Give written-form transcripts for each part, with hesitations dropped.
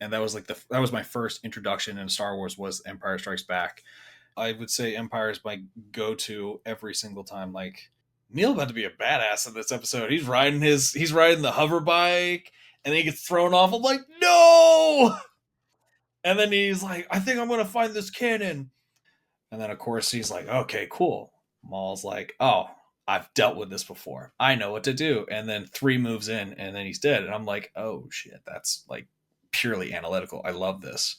and that was like that was my first introduction in Star Wars was Empire Strikes Back. I would say Empire is my go-to every single time. Like Neil about to be a badass in this episode. He's riding the hover bike, and then he gets thrown off. I'm like, no! And then he's like, I think I'm gonna find this cannon. And then of course he's like, okay, cool. Maul's like, oh, I've dealt with this before. I know what to do. And then 3 moves in, and then he's dead. And I'm like, oh shit, that's like purely analytical. I love this.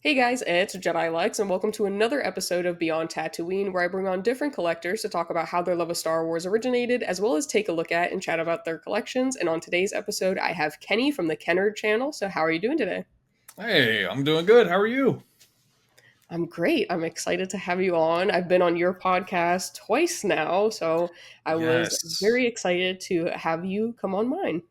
Hey guys, it's Jedi Lex, and welcome to another episode of Beyond Tatooine, where I bring on different collectors to talk about how their love of Star Wars originated, as well as take a look at and chat about their collections. And on today's episode, I have Kenny from the Kennard channel. So, how are you doing today? Hey, I'm doing good. How are you? I'm great. I'm excited to have you on. I've been on your podcast twice now, so I was Yes. very excited to have you come on mine.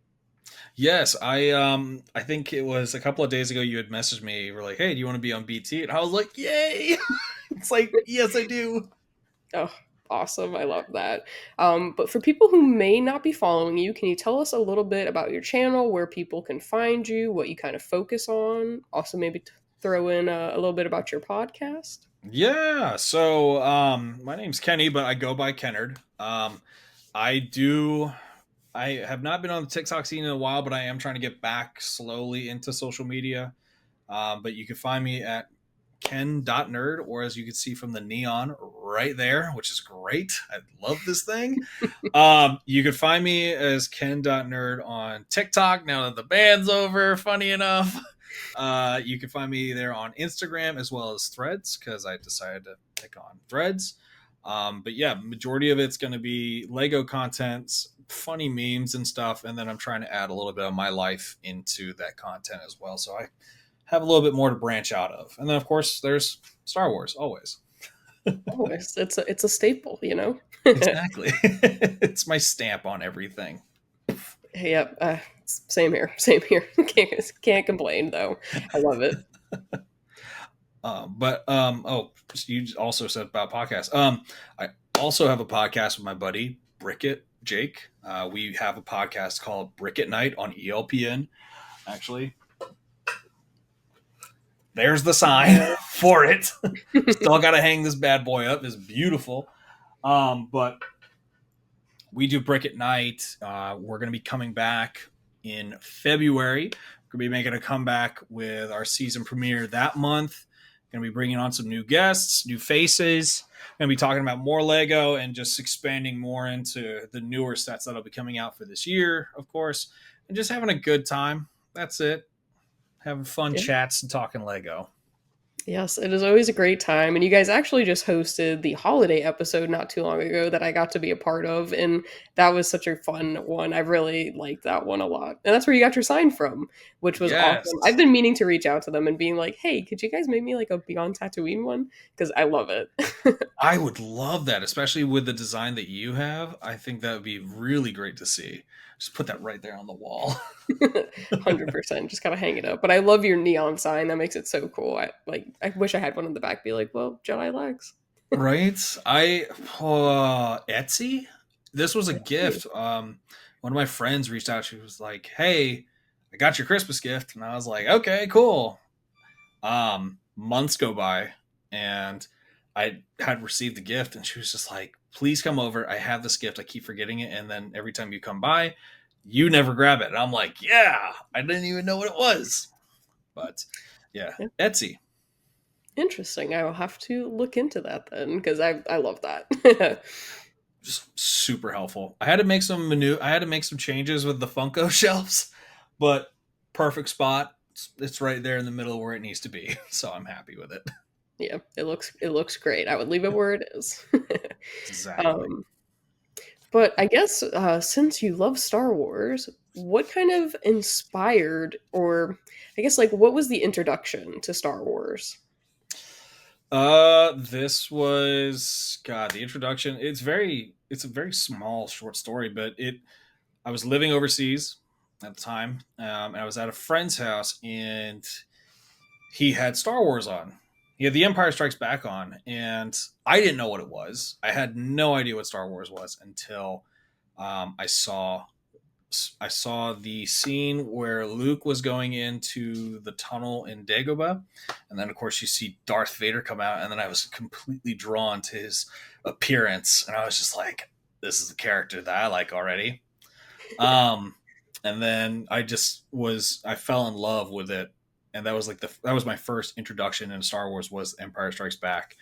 Yes, I think it was a couple of days ago you had messaged me. You were like, "Hey, do you want to be on BT?" And I was like, "Yay!" It's like, "Yes, I do." Oh, awesome. I love that. But for people who may not be following you, can you tell us a little bit about your channel, where people can find you, what you kind of focus on? Also, maybe throw in a little bit about your podcast. Yeah. So, my name's Kenny, but I go by Kennard. I do. I have not been on the TikTok scene in a while, but I am trying to get back slowly into social media. But you can find me at ken.nerd, or as you can see from the neon right there, which is great. I love this thing. You can find me as ken.nerd on TikTok now that the band's over, funny enough. You can find me there on Instagram as well as Threads, because I decided to pick on Threads. But yeah, majority of it's going to be Lego contents, funny memes and stuff, and then I'm trying to add a little bit of my life into that content as well. So I have a little bit more to branch out of. And then of course there's Star Wars always. Oh, it's a staple, you know. Exactly. It's my stamp on everything. Yep. Same here. Same here. Can't complain though. I love it. Oh, you also said about podcasts. I also have a podcast with my buddy Brickett Jake. We have a podcast called Brickett Night on ELPN. Actually, there's the sign for it. Still got to hang this bad boy up. It's beautiful. But we do Brickett Night. We're going to be coming back in February. We're going to be making a comeback with our season premiere that month. Going to be bringing on some new guests, new faces. Going to be talking about more Lego and just expanding more into the newer sets that'll be coming out for this year, of course, and just having a good time. That's it. Having fun Yeah. chats and talking Lego. Yes, it is always a great time. And you guys actually just hosted the holiday episode not too long ago that I got to be a part of. And that was such a fun one. I really liked that one a lot. And that's where you got your sign from, which was awesome. I've Yes. been meaning to reach out to them and being like, hey, could you guys make me like a Beyond Tatooine one? Because I love it. I would love that, especially with the design that you have. I think that would be really great to see. Just put that right there on the wall. 100%. Just gotta hang it up. But I love your neon sign. That makes it so cool. I wish I had one in the back. Be like, well, Jedi Legs. Right? Etsy. This was a gift. One of my friends reached out. She was like, "Hey, I got your Christmas gift," and I was like, "Okay, cool." Months go by, and I had received the gift, and she was just like, "Please come over. I have this gift. I keep forgetting it, and then every time you come by, you never grab it." And I'm like, "Yeah, I didn't even know what it was." But yeah, Yeah. Etsy. Interesting. I will have to look into that then because I love that. Just super helpful. I had to make some changes with the Funko shelves, but perfect spot. It's right there in the middle where it needs to be. So I'm happy with it. Yeah, it looks great. I would leave it where it is. Exactly. um, but I guess since you love Star Wars, what kind of inspired, or I guess like what was the introduction to Star Wars? This was God, the introduction. It's a very small short story, but it I was living overseas at the time, and I was at a friend's house and he had Star Wars on. He had the Empire Strikes Back on, and I didn't know what it was. I had no idea what Star Wars was until I saw the scene where Luke was going into the tunnel in Dagobah, and then of course you see Darth Vader come out, and then I was completely drawn to his appearance, and I was just like, "This is the character that I like already." Um, and then I fell in love with it, and that was that was my first introduction in Star Wars was Empire Strikes Back,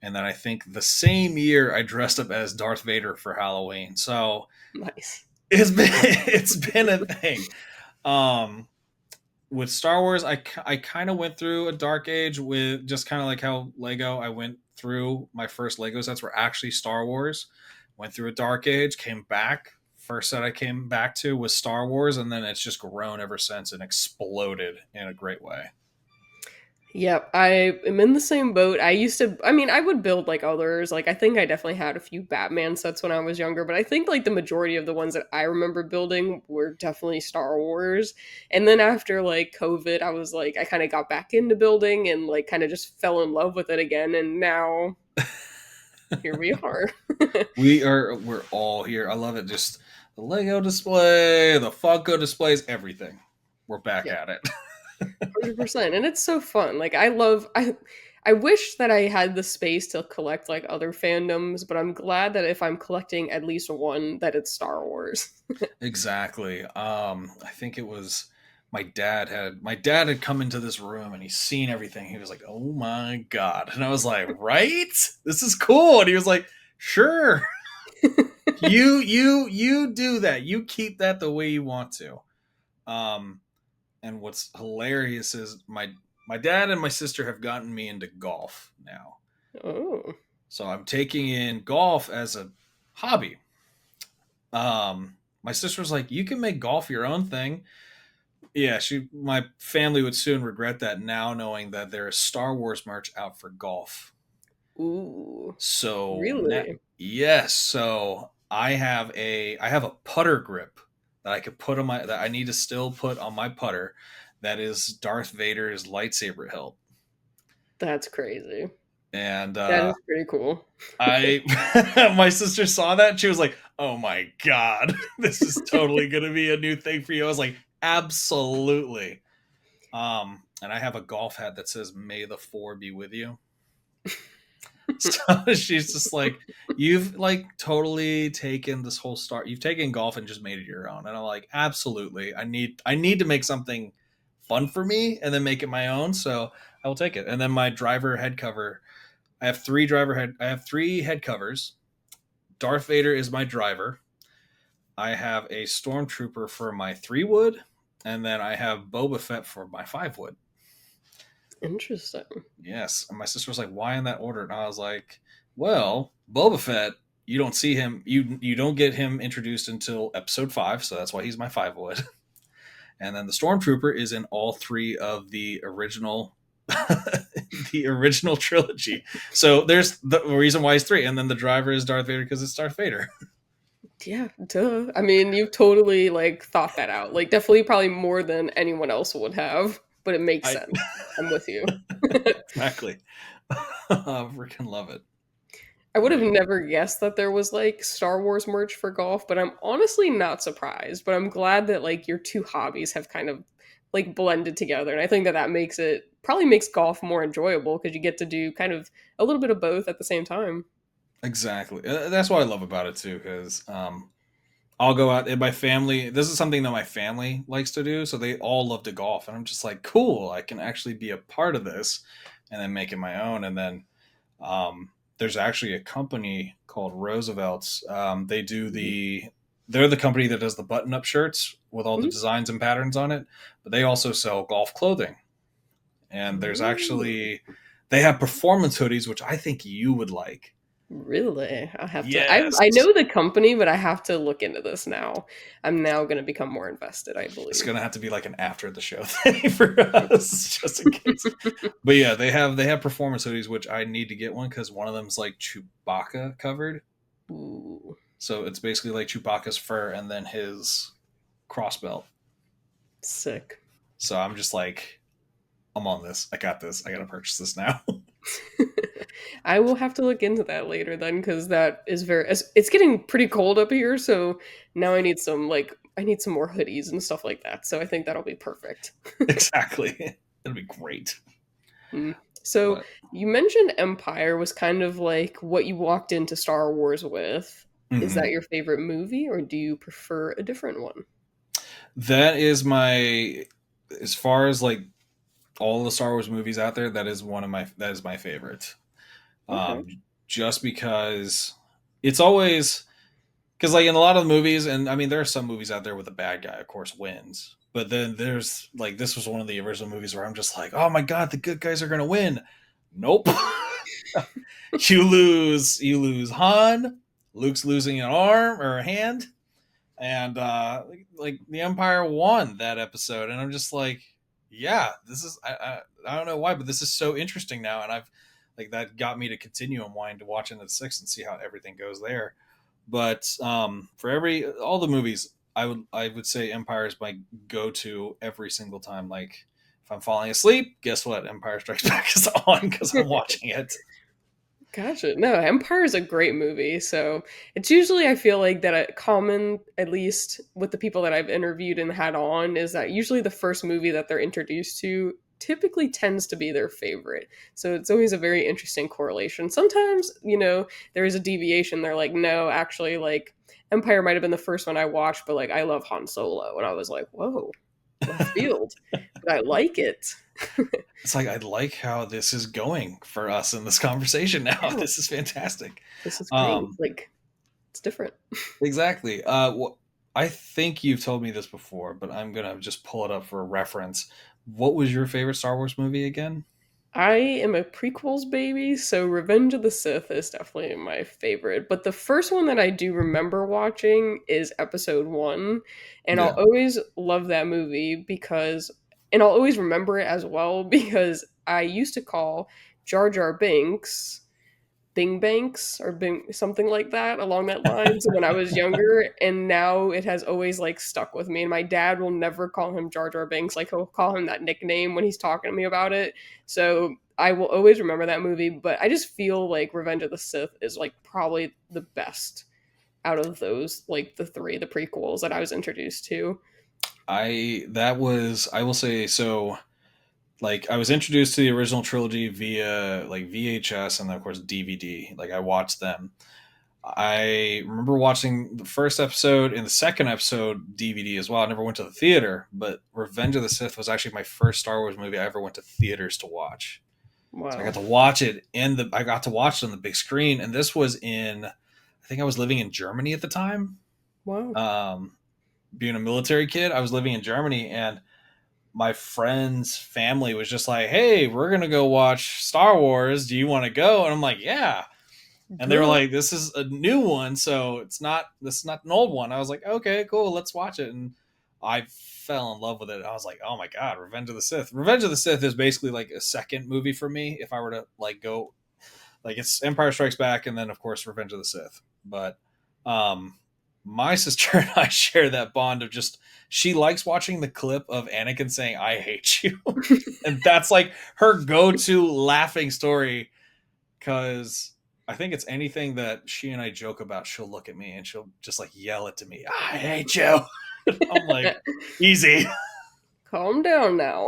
and then I think the same year I dressed up as Darth Vader for Halloween. So Nice. it's been a thing. Um, with Star Wars, I kind of went through a dark age with just kind of like how Lego. I went through my first Lego sets were actually Star Wars. Went through a dark age, came back. First set I came back to was Star Wars, and then it's just grown ever since and exploded in a great way. Yep, I am in the same boat. I mean, I would build like others. Like, I think I definitely had a few Batman sets when I was younger, but I think like the majority of the ones that I remember building were definitely Star Wars. And then after like COVID, I was like, I kind of got back into building and like kind of just fell in love with it again. And now here we are. We're all here. I love it. Just the Lego display, the Funko displays, everything. We're back Yeah, at it. 100%. And it's so fun. I wish that I had the space to collect like other fandoms, but I'm glad that if I'm collecting at least one that it's Star Wars. Exactly. I think it was my dad had come into this room and he's seen everything. He was like, "Oh my god!" And I was like, "Right? This is cool." And he was like, "Sure, you do that. You keep that the way you want to." Um, and what's hilarious is my dad and my sister have gotten me into golf now. Oh, So I'm taking in golf as a hobby. My sister was like, "You can make golf your own thing." Yeah, my family would soon regret that now, knowing that there is Star Wars merch out for golf. ooh, So really? yes, so I have a putter grip that I could put on my that I need to still put on my putter. That is Darth Vader's lightsaber hilt, That's crazy. and That is pretty cool. I my sister saw that and she was like, "Oh my god, this is totally gonna be a new thing for you." I was like, "Absolutely." And I have a golf hat that says "May the Four be with you." So she's just like, "You've like totally taken this whole start. You've taken golf and just made it your own." And I'm like, "Absolutely. I need to make something fun for me and then make it my own." So I will take it. And then my driver head cover. I have three head covers. Darth Vader is my driver. I have a stormtrooper for my 3 wood, and then I have Boba Fett for my 5 wood. Interesting. Yes. And my sister was like, "Why in that order?" And I was like, "Well, Boba Fett, you don't see him, you don't get him introduced until episode 5, so that's why he's my 5 wood." And then the Stormtrooper is in all three of the original the original trilogy. So there's the reason why he's three. And then the driver is Darth Vader because it's Darth Vader. Yeah, duh. I mean, you've totally like thought that out. Like definitely probably more than anyone else would have, but it makes I sense. I'm with you. exactly. I freaking love it. I would have But never guessed that there was like Star Wars merch for golf, but I'm honestly not surprised. But I'm glad that like your two hobbies have kind of like blended together, and I think that that makes it probably makes golf more enjoyable because you get to do kind of a little bit of both at the same time. exactly. That's what I love about it too, because I'll go out and my family. This is something that my family likes to do, so they all love to golf, and I'm just like, cool. I can actually be a part of this, and then make it my own. And then there's actually a company called Roosevelt's. They're the company that does the button-up shirts with all the Mhm. designs and patterns on it, but they also sell golf clothing. And there's Ooh, actually they have performance hoodies, which I think you would like. really? I have to. Yes. I know the company, but I have to look into this now. I'm now going to become more invested. I It's believe. gonna have to be like an after the show thing for us, just in case. But yeah, they have performance hoodies, which I need to get one because one of them's like Chewbacca covered. Ooh, So it's basically like Chewbacca's fur and then his cross belt. sick. So I'm just like, I'm on this. I got this. I got to purchase this now. I will have to look into that later then, because that is it's getting pretty cold up here, so now I need some more hoodies and stuff like that. So I think that'll be perfect. Exactly. It'll be great. Mm. So But you mentioned Empire was kind of like what you walked into Star Wars with. Is that mhm. your favorite movie, or do you prefer a different one? That is my, as far as like all the Star Wars movies out there, that is my favorite. Okay. Um, just because it's always, because like in a lot of the movies, and I mean there are some movies out there where the bad guy, of course, wins. But then there's like this was one of the original movies where I'm just like, oh my god, the good guys are gonna win. Nope. You lose Han. Luke's losing an arm or a hand, and like the Empire won that episode, and I'm just like, yeah, this is I don't know why, but this is so interesting now, and I've like that got me to continue and wanting to watch into the sixth and see how everything goes there. But for every all the movies, I would say Empire is my go to every single time. Like if I'm falling asleep, guess what? Empire Strikes Back is on because I'm watching it. Gotcha. No, Empire is a great movie. So it's usually, I feel like, that a common, at least with the people that I've interviewed and had on, is that usually the first movie that they're introduced to typically tends to be their favorite. So it's always a very interesting correlation. Sometimes, there is a deviation. They're like, no, actually, like, Empire might have been the first one I watched, but like, I love Han Solo. And I was like, whoa, left field. But I like it. It's like I like how this is going for us in this conversation now. Yeah, This is fantastic. this is great. Um, Like, it's different. exactly. I think you've told me this before, but I'm gonna just pull it up for a reference. What was your favorite Star Wars movie again? I am a prequels baby, so Revenge of the Sith is definitely my favorite. But the first one that I do remember watching is episode one. And I'll Yeah. always love that movie and I'll always remember it as well because I used to call Jar Jar Binks Bing Banks or Bing something like that along that lines when I was younger, and now it has always like stuck with me. And my dad will never call him Jar Jar Binks; like he'll call him that nickname when he's talking to me about it. So I will always remember that movie. But I just feel like Revenge of the Sith is like probably the best out of those, like the three, the prequels that I was introduced to. I will say so. Like I was introduced to the original trilogy via like VHS and then of course DVD. Like I watched them. I remember watching the first episode and the second episode DVD as well. I never went to the theater, but Revenge of the Sith was actually my first Star Wars movie I ever went to theaters to watch. So I got Wow, to watch it I got to watch it on the big screen, and this was in, I think I was living in Germany at the time. wow, Um, being a military kid, I was living in Germany, and my friend's family was just like, "Hey, we're gonna go watch Star Wars. Do you want to go?" And I'm like, "Yeah." And they were good. like, "This is a new one, so this is not an old one." I was like, "Okay, cool, let's watch it." And I fell in love with it. I was like, "Oh my god, Revenge of the Sith!" Revenge of the Sith is basically like a second movie for me. If I were to like go, like it's Empire Strikes Back, and then of course Revenge of the Sith. But um, my sister and I share that bond of just she likes watching the clip of Anakin saying "I hate you," and that's like her go-to laughing story because I think it's anything that she and I joke about, she'll look at me and she'll just like yell it to me, "I hate you." I'm like, easy. Calm down now.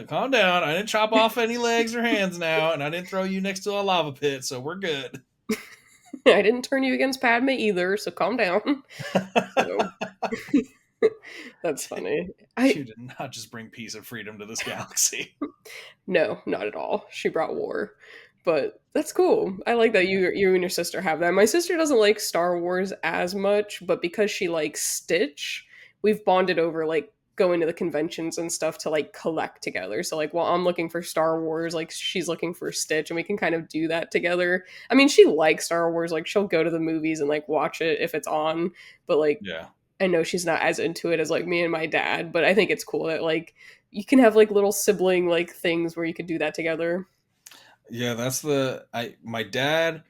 Calm down. I didn't chop off any legs or hands now, and I didn't throw you next to a lava pit, so we're good. I didn't turn you against Padme either, so calm down. So that's funny. You did not just bring peace and freedom to this galaxy. No, not at all. She brought war. But that's cool. I like that you and your sister have that. My sister doesn't like Star Wars as much, but because she likes Stitch, we've bonded over like going to the conventions and stuff to like collect together. So like while I'm looking for Star Wars, like she's looking for Stitch and we can kind of do that together. I mean, she likes Star Wars, like she'll go to the movies and like watch it if it's on, but like Yeah. I know she's not as into it as like me and my dad, but I think it's cool that like you can have like little sibling like things where you could do that together. Yeah, that's the I my dad,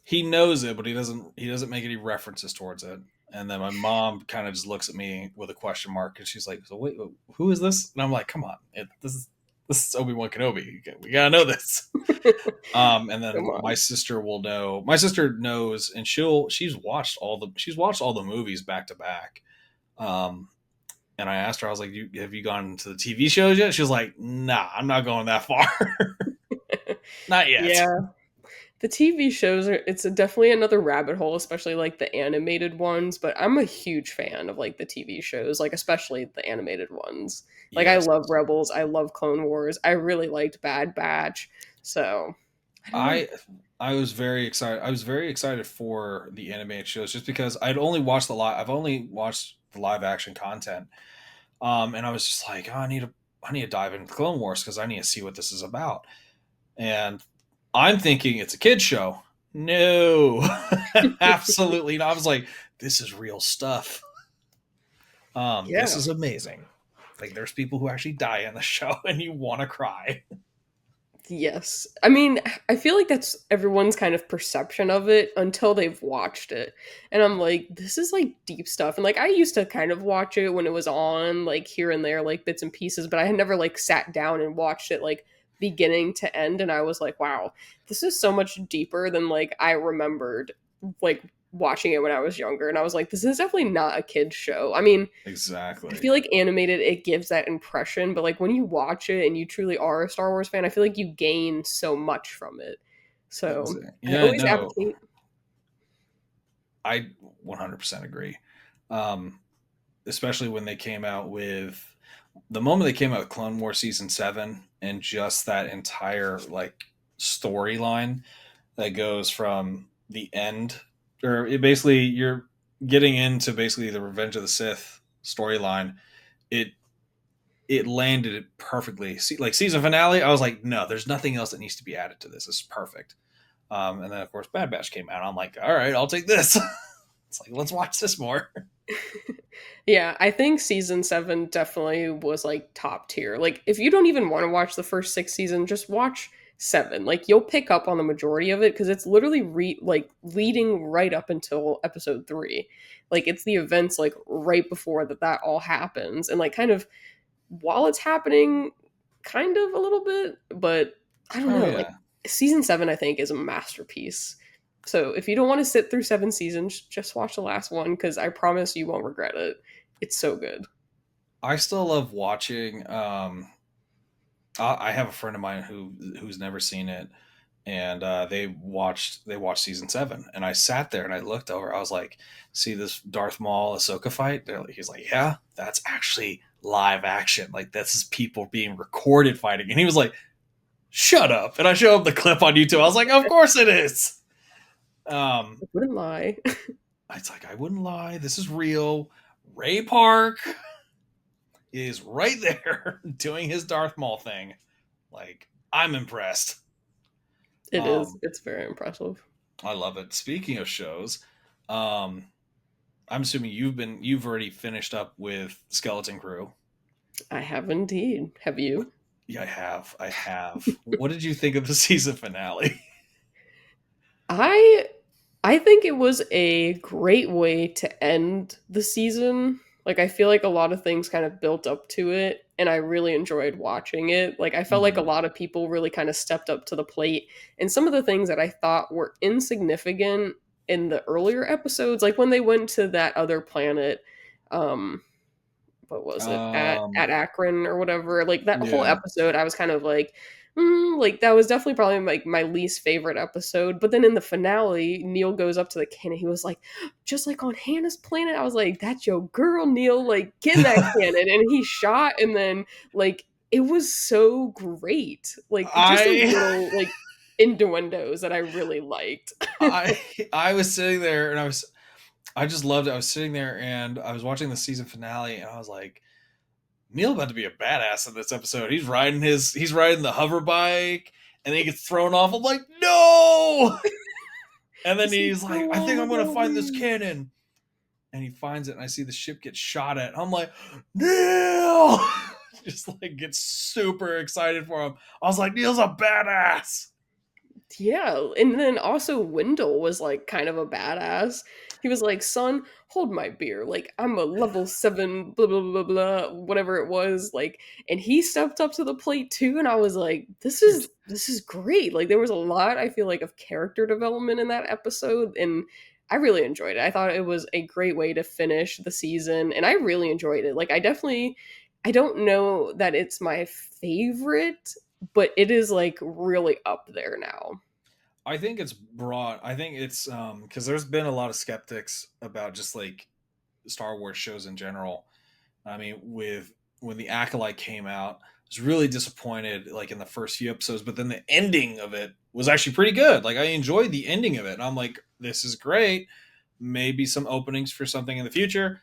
he knows it, but he doesn't make any references towards it. And then my mom kind of just looks at me with a question mark, and she's like, "So wait, who is this?" And I'm like, "Come on, this is." This is Obi-Wan Kenobi. We gotta know this. And Come then my on. sister will know. My sister knows, and she's watched all the movies back to back. Um, and I asked her, I was like, "Have you gone to the TV shows yet?" She was like, "Nah, I'm not going that far, not yet." Yeah. The TV shows are it's definitely another rabbit hole, especially like the animated ones, but I'm a huge fan of like the TV shows, like especially the animated ones. Like I Yes, love Rebels, I love Clone Wars. I really liked Bad Batch. So, I don't know. I I was very excited. I was very excited for the animated shows just because I've only watched the live action content. And I was just like, oh, I need to dive into the Clone Wars because I need to see what this is about. And I'm thinking it's a kid show. No, absolutely not. I was like, this is real stuff. This Yeah. is amazing. Like, there's people who actually die in the show, and you want to cry. Yes. I mean, I feel like that's everyone's kind of perception of it until they've watched it. And I'm like, this is like deep stuff. And like I used to kind of watch it when it was on, like here and there, like bits and pieces, but I had never like sat down and watched it like beginning to end. And I was like, wow, this is so much deeper than like I remembered like watching it when I was younger. And I was like, this is definitely not a kid's show. I mean, I Exactly. feel like animated it gives that impression, but like when you watch it and you truly are a Star Wars fan, I feel like you gain so much from it. So I Yeah, always no, advocate. I 100% agree. Um, Especially when they came out with the moment they came out with Clone War season 7 and just that entire like storyline that goes from the end, or it basically you're getting into basically the Revenge of the Sith storyline. It it landed it perfectly. Like season finale, I was like, no, there's nothing else that needs to be added to this. This is perfect. And then of course Bad Batch came out. I'm like, all right, I'll take this. It's like, let's watch this more. Yeah, I think season 7 definitely was like top tier. Like if you don't even want to watch the first 6 seasons, just watch 7. Like you'll pick up on the majority of it because it's literally like leading right up until episode 3. Like it's the events like right before that all happens and like kind of while it's happening, kind of a little bit, but I don't Oh know. Like yeah, season 7, I think, is a masterpiece. So if you don't want to sit through 7 seasons, just watch the last one because I promise you won't regret it. It's so good. I still love watching. I have a friend of mine who's never seen it, and they watched season 7, and I sat there and I looked over. I was like, "See this Darth Maul Ahsoka fight?" He's like, "Yeah, that's actually live action. Like this is people being recorded fighting." And he was like, "Shut up!" And I showed him the clip on YouTube. I was like, "Of course it is." Um, I wouldn't lie. it's like I wouldn't lie. This is real. Ray Park is right there doing his Darth Maul thing. Like I'm impressed. It is. Um, It's very impressive. I love it. Speaking of shows, um, I'm assuming you've already finished up with Skeleton Crew. I have indeed. Have What? you? Yeah, I have. I have. What did you think of the season finale? I I think it was a great way to end the season. Like I feel like a lot of things kind of built up to it and I really enjoyed watching it. Like I felt like a Mhm. lot of people really kind of stepped up to the plate and some of the things that I thought were insignificant in the earlier episodes like when they went to that other planet um what was it at Um, Akron or whatever. Like that whole yeah. episode, I was kind of like, like that was definitely probably like my least favorite episode. But then in the finale, Neil goes up to the cannon. He was like, just like on Hannah's planet. I was like, that's your girl, Neil. Like get in that cannon, and he shot, and then like it was so great. Like just those I little like innuendos that I really liked. I I was sitting there and I just loved it. I was sitting there and I was watching the season finale and I was like, Neil about to be a badass in this episode. He's riding the hover bike and then he gets thrown off. I'm like, no. And then He's like, he's like, go I think all I'm gonna about find this me. cannon. And he finds it and I see the ship get shot at. I'm like, Neil just like gets super excited for him. I was like, Neil's a badass. Yeah, and then also Wendell was like kind of a badass. He was like, "Son, hold my beer. Like, I'm a level 7 blah blah blah blah, whatever it was." Like, and he stepped up to the plate too, and I was like, this is great. Like, there was a lot, I feel like, of character development in that episode, and I really enjoyed it. I thought it was a great way to finish the season, and I really enjoyed it. Like, I don't know that it's my favorite, but it is like really up there now. I think it's broad. I think it's because there's been a lot of skeptics about just like Star Wars shows in general. I mean, with when the Acolyte came out, I was really disappointed like in the first few episodes, but then the ending of it was actually pretty good. Like I enjoyed the ending of it. And I'm like, this is great. Maybe some openings for something in the future.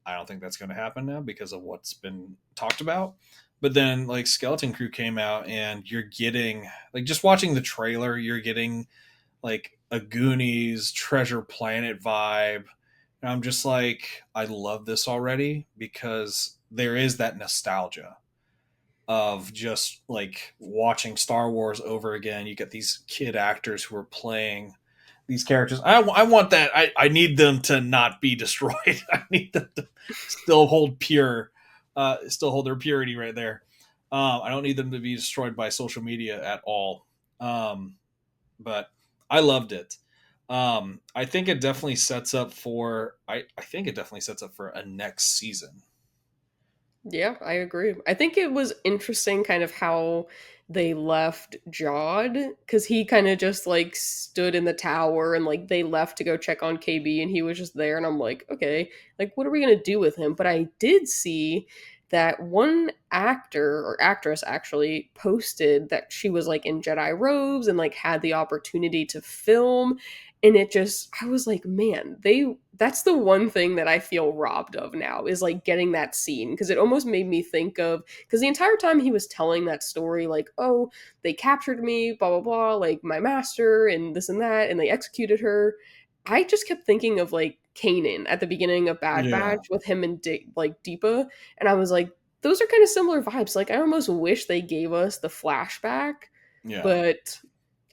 I don't think that's going to happen now because of what's been talked about. But then like Skeleton Crew came out and you're getting like just watching the trailer, you're getting like a Goonies Treasure Planet vibe. And I'm just like, I love this already because there is that nostalgia of just like watching Star Wars over again. You get these kid actors who are playing these characters. I want that. I need them to not be destroyed. I need them to still hold pure, still hold their purity right there. I don't need them to be destroyed by social media at all. But I loved it. I think it definitely sets up for. I think it definitely sets up for a next season. Yeah, I agree. I think it was interesting kind of how they left Jod because he kind of just like stood in the tower and like they left to go check on KB and he was just there. And I'm like, okay, like what are we going to do with him? But I did see that one actor or actress actually posted that she was like in Jedi robes and like had the opportunity to film, and it just I was like, man, that's the one thing that I feel robbed of now is like getting that scene, because it almost made me think of, because the entire time he was telling that story, like, oh, they captured me, blah blah blah, like my master and this and that, and they executed her. I just kept thinking of like Kanan at the beginning of Bad Yeah, Batch with him and like Deepa, and I was like, those are kind of similar vibes. Like I almost wish they gave us the flashback, yeah. but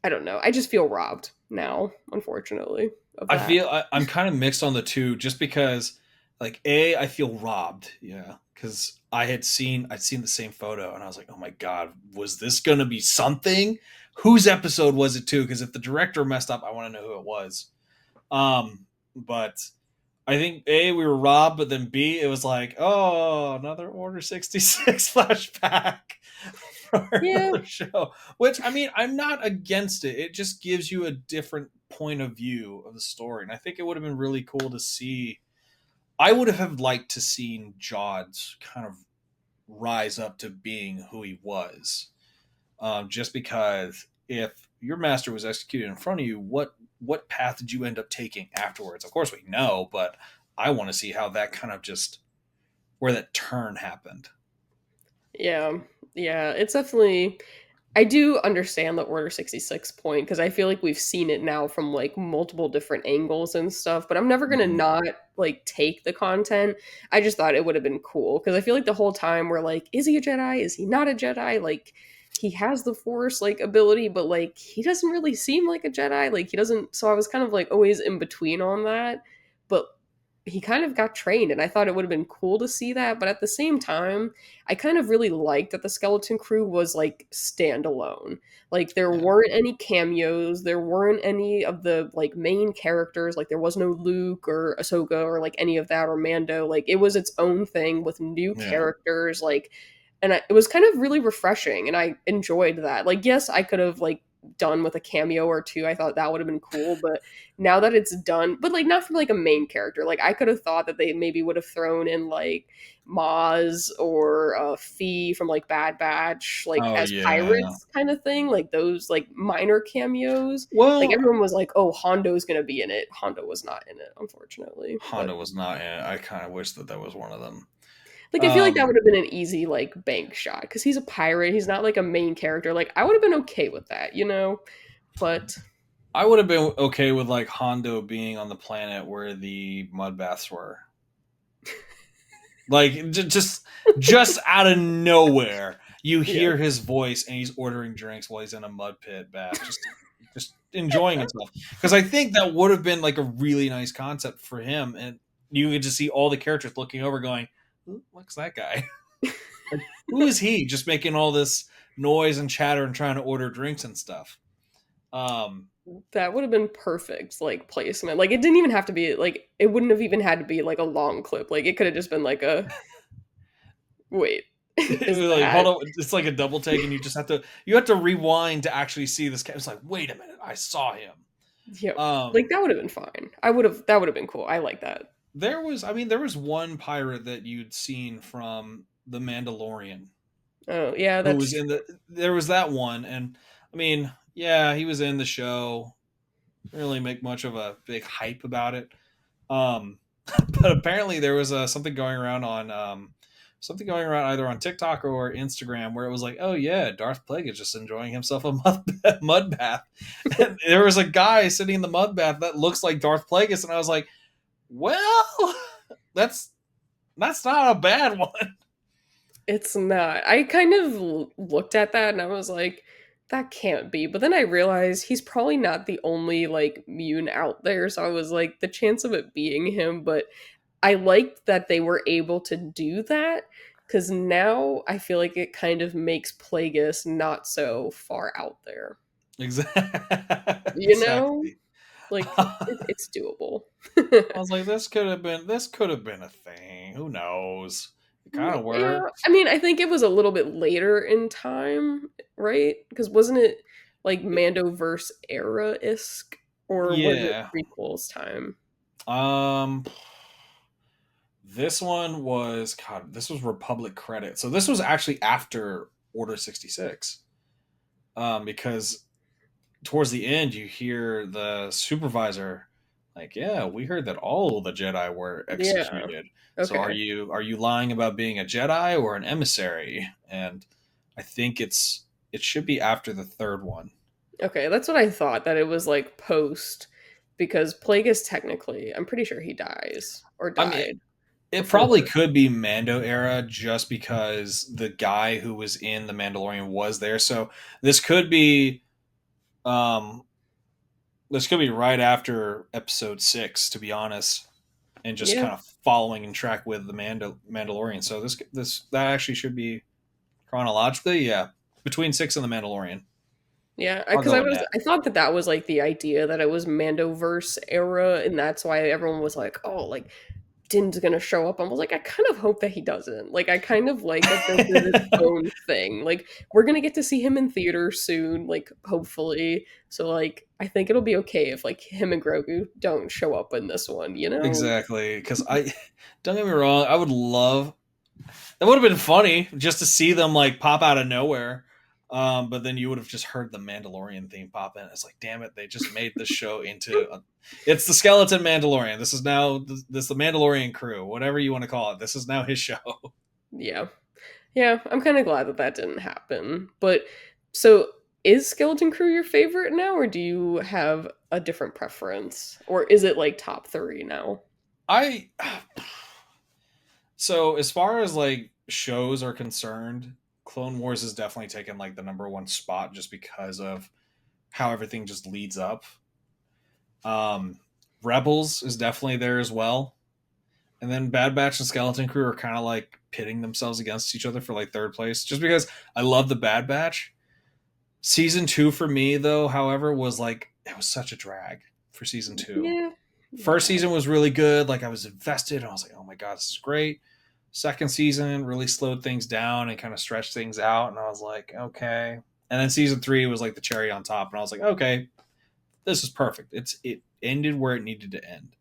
I don't know. I just feel robbed now, unfortunately, of I that. feel I'm kind of mixed on the two, just because, like, I feel robbed, yeah, because I'd seen the same photo, and I was like, oh my god, was this gonna be something? Whose episode was it too? Because if the director messed up, I want to know who it was. But I think we were robbed, but then B, it was like, oh, another Order 66 flashback for Yeah, another show. Which I mean, I'm not against it. It just gives you a different point of view of the story, and I think it would have been really cool to see. I would have liked to seen Jod's kind of rise up to being who he was, just because if your master was executed in front of you, what path did you end up taking afterwards? Of course, we know, but I want to see how that kind of just where that turn happened. yeah, yeah. It's definitely. I do understand the Order 66 point because I feel like we've seen it now from like multiple different angles and stuff, but I'm never gonna Mhm. not like take the content. I just thought it would have been cool because I feel like the whole time we're like, is he a Jedi? Is he not a Jedi? Like, he has the Force like ability, but like he doesn't really seem like a Jedi. Like he doesn't. So I was kind of like always in between on that, but he kind of got trained, and I thought it would have been cool to see that. But at the same time, I kind of really liked that the Skeleton Crew was like standalone. Like there Yeah, weren't any cameos, there weren't any of the like main characters. Like there was no Luke or Ahsoka or like any of that or Mando. Like it was its own thing with new yeah, characters. Like, and it was kind of really refreshing, and I enjoyed that. Like yes, I could have like done with a cameo or two. I thought that would have been cool, but now that it's done, but like not from like a main character. Like I could have thought that they maybe would have thrown in like Maz or Fee from like Bad Batch, like oh as yeah. pirates kind of thing, like those like minor cameos. Like Well, everyone was like, "Oh, Hondo's gonna be in it." Hondo was not in it, unfortunately. But Honda was not in it. I kind of wish that that was one of them. like, I feel like that Um, would have been an easy like bank shot because he's a pirate. He's not like a main character. Like I would have been okay with that, you know. But I would have been okay with like Hondo being on the planet where the mud baths were. Like just out of nowhere, you yeah, hear his voice and he's ordering drinks while he's in a mud pit bath. Just enjoying himself. Because I think that would have been like a really nice concept for him, and you could just see all the characters looking over, going, "Who looks that guy? Like, who is he? Just making all this noise and chatter and trying to order drinks and stuff." Um, That would have been perfect, like placement. Like it didn't even have to be like it wouldn't have even had to be like a long clip. Like it could have just been like a wait, is like, hold that? on, it's like a double take, and you have to rewind to actually see this. It's like, wait a minute, I saw him. Yeah, like Um, that would have been fine. I would have that would have been cool. I like that. there was one pirate that you'd seen from The Mandalorian Oh yeah, who that's was in the. There was that one, and I mean, yeah, he was in the show. Didn't really make much of a big hype about it. Um, but apparently there was something going around on something going around either on TikTok or Instagram where it was like, oh yeah, Darth Plague is just enjoying himself a mud bath, and there was a guy sitting in the mud bath that looks like Darth Plagueis, and I was like, well, that's not a bad one. it's not. I kind of looked at that and I was like, that can't be. But then I realized he's probably not the only like Mune out there. So I was like, the chance of it being him. But I liked that they were able to do that because now I feel like it kind of makes Plagueis not so far out there. You know, Exactly. like I it's doable. was like, this could have been a thing. Who knows? It kind of Yeah, worked. I mean, I think it was a little bit later in time, right? Because wasn't it like Mandoverse era isk, or was it Yeah. prequels time? Um, this one was God. This was Republic credit. So this was actually after Order 66. Because towards the end, you hear the supervisor like, "Yeah, we heard that all the Jedi were Yeah. executed. So Okay. are you lying about being a Jedi or an emissary?" And I think it should be after the third one. Okay, that's what I thought. That it was like post, because Plagueis technically, I'm pretty sure he dies or I mean, died it probably before. could be Mando era just because the guy who was in the Mandalorian was there. So this could be um this could be right after episode 6, to be honest, and just Yeah, kind of following in track with the Mandalorian. So this that actually should be chronologically, yeah, between 6 and the Mandalorian. yeah. I'll Because go with that. I thought that that was like the idea that it was Mandoverse era, and that's why everyone was like, oh, like Din's gonna show up. I was like, I kind of hope that he doesn't. Like, I kind of like that this is its own thing. Like, we're gonna get to see him in theater soon, like hopefully. So like, I think it'll be okay if like him and Grogu don't show up in this one. You know? Exactly, because I don't get me wrong, I would love that would have been funny just to see them like pop out of nowhere. But then you would have just heard the Mandalorian theme pop in. It's like, damn it, they just made this show into it's the skeleton Mandalorian. This is now this the Mandalorian crew, whatever you want to call it. This is now his show. Yeah, yeah. I'm kind of glad that that didn't happen. But so, is Skeleton Crew your favorite now, or do you have a different preference, or is it like top three now? I so as far as like shows are concerned, Clone Wars is definitely taken like the number one spot just because of how everything just leads up. Um, Rebels is definitely there as well. And then Bad Batch and Skeleton Crew are kind of like pitting themselves against each other for like third place, just because I love the Bad Batch. Season 2 for me, though, however, was like it was such a drag for season 2. Yeah, First yeah, season was really good, like I was invested, and I was like, oh my god, this is great. Second season really slowed things down and kind of stretched things out, and I was like, okay. And then season 3 was like the cherry on top, and I was like, okay, this is perfect. It ended where it needed to end.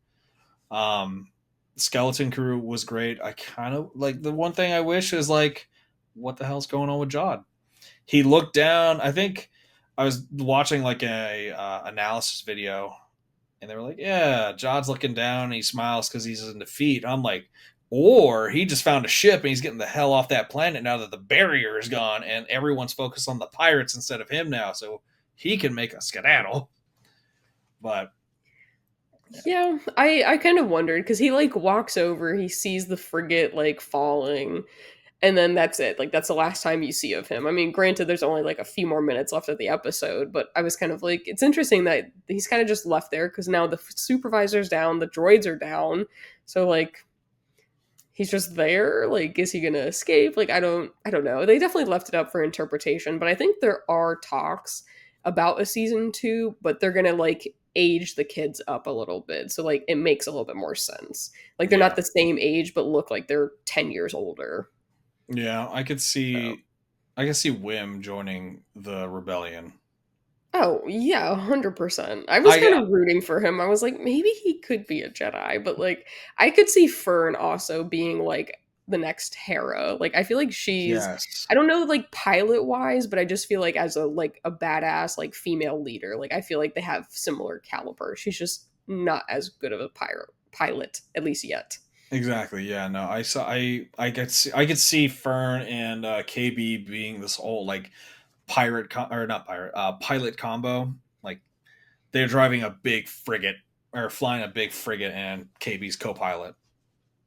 Um, Skeleton Crew was great. I kind of like the one thing I wish is like, what the hell's going on with Jod? He looked down. I think I was watching like a analysis video, and they were like, "Yeah, Jod's looking down and he smiles because he's in defeat." I'm like, or he just found a ship and he's getting the hell off that planet now that the barrier is gone and everyone's focused on the pirates instead of him now, so he can make a skedaddle. But yeah. I kind of wondered because he like walks over, he sees the frigate like falling, and then that's it. Like that's the last time you see of him. I mean, granted, there's only like a few more minutes left of the episode, but I was kind of like, it's interesting that he's kind of just left there because now the supervisor's down, the droids are down, so like he's just there. Like, is he gonna escape? Like, I don't know. They definitely left it up for interpretation, but I think there are talks about a season two, but they're gonna like age the kids up a little bit, so like it makes a little bit more sense. Like they're not Yeah. the same age, but look like they're 10 years older. Yeah, So. I could see Wim joining the rebellion. Oh yeah, 100%. I was kind I of rooting for him. I was like, maybe he could be a Jedi, but like, I could see Fern also being like the next Hera. Like, I feel like she's, Yes. I don't know, like pilot wise, but I just feel like as a badass like female leader, like I feel like they have similar caliber. She's just not as good of a pilot, at least yet. Exactly. Yeah. No. I could see Fern and KB being this whole like or not pirate pilot combo. Like they're driving a big frigate or flying a big frigate, and KB's co-pilot,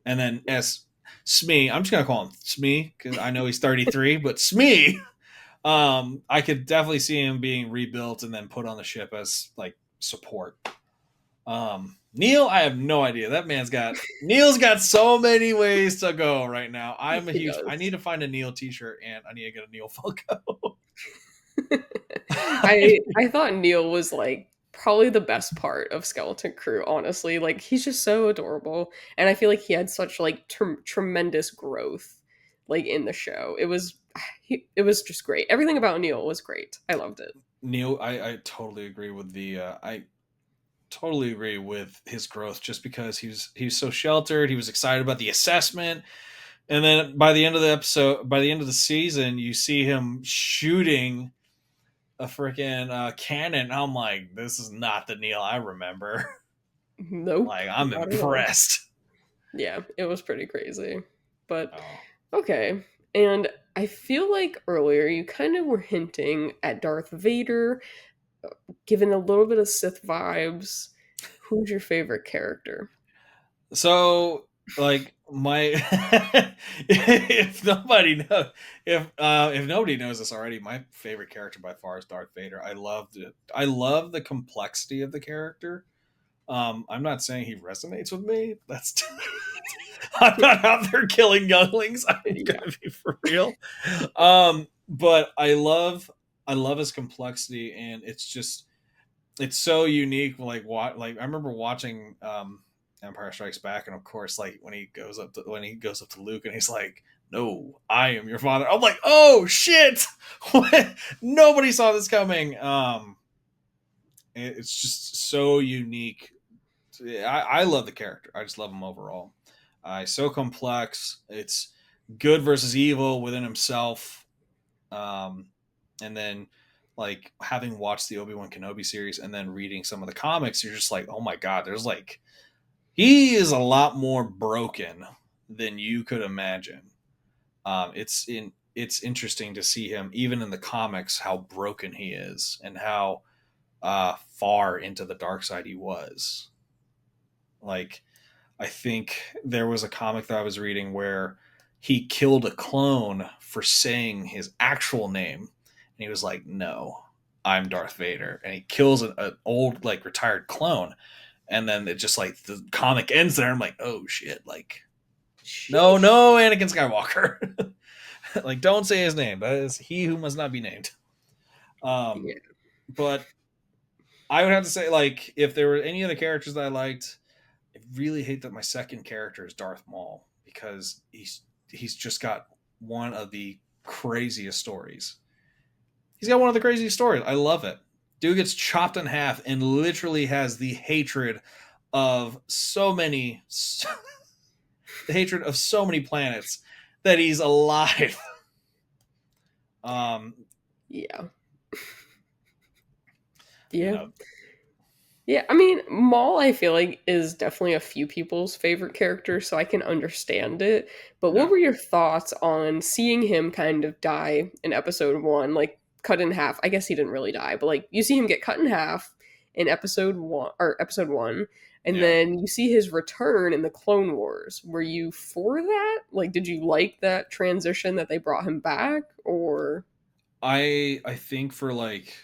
and then as Smee, I'm just gonna call him Smee because I know he's 33, but Smee, I could definitely see him being rebuilt and then put on the ship as like support. Neil, I have no idea. Neil's got so many ways to go right now. He I need does. to find a Neil t-shirt and I need to get a Neil Funko. I thought Neil was like probably the best part of Skeleton Crew, honestly. Like he's just so adorable, and I feel like he had such like tremendous growth like in the show. It was just great. Everything about Neil was great. I loved it. Neil, I totally agree with I totally agree with his growth just because he was so sheltered. He was excited about the assessment. And then by the end of the season, you see him shooting a freaking cannon. I'm like, this is not the Neil I remember. Nope, Like, I'm not at all. impressed. Yeah, it was pretty crazy. But Oh. okay. And I feel like earlier you kind of were hinting at Darth Vader, given a little bit of Sith vibes. Who's your favorite character? So, like, my if nobody knows if nobody knows this already, my favorite character by far is Darth Vader. I loved it. I love the complexity of the character. I'm not saying he resonates with me. That's I'm not out there killing younglings. I'm Yeah. gonna be for real. But I love his complexity, and it's so unique. Like what? Like I remember watching Empire Strikes Back, and of course, like when he goes up to Luke, and he's like, "No, I am your father." I'm like, "Oh shit!" Nobody saw this coming. It's just so unique. I love the character. I just love him overall. So complex. It's good versus evil within himself. Um, and then like having watched the Obi-Wan Kenobi series and then reading some of the comics, you're just like, oh my god, there's like he is a lot more broken than you could imagine. It's interesting to see him even in the comics how broken he is and how far into the dark side he was. Like I think there was a comic that I was reading where he killed a clone for saying his actual name, and he was like, "No, I'm Darth Vader," and he kills an old like retired clone, and then it just like the comic ends there. I'm like, "Oh shit!" Like, no, Sheesh. no, Anakin Skywalker. Like, don't say his name. That is he who must not be named. Yeah. Um, but I would have to say, like, if there were any other characters that I liked, I really hate that my second character is Darth Maul because he's just got one of the craziest stories. He's got one of the craziest stories. I love it. Dude gets chopped in half and literally has the hatred of the hatred of so many planets that he's alive. Um, Yeah. you Yeah. know, Yeah, I mean, Maul, I feel like, is definitely a few people's favorite character, so I can understand it. But what yeah. were your thoughts on seeing him kind of die in episode one, like cut in half? I guess he didn't really die, but like you see him get cut in half in episode one, And Yeah. then you see his return in the Clone Wars. Were you for that? Like, did you like that transition that they brought him back, or? I think for like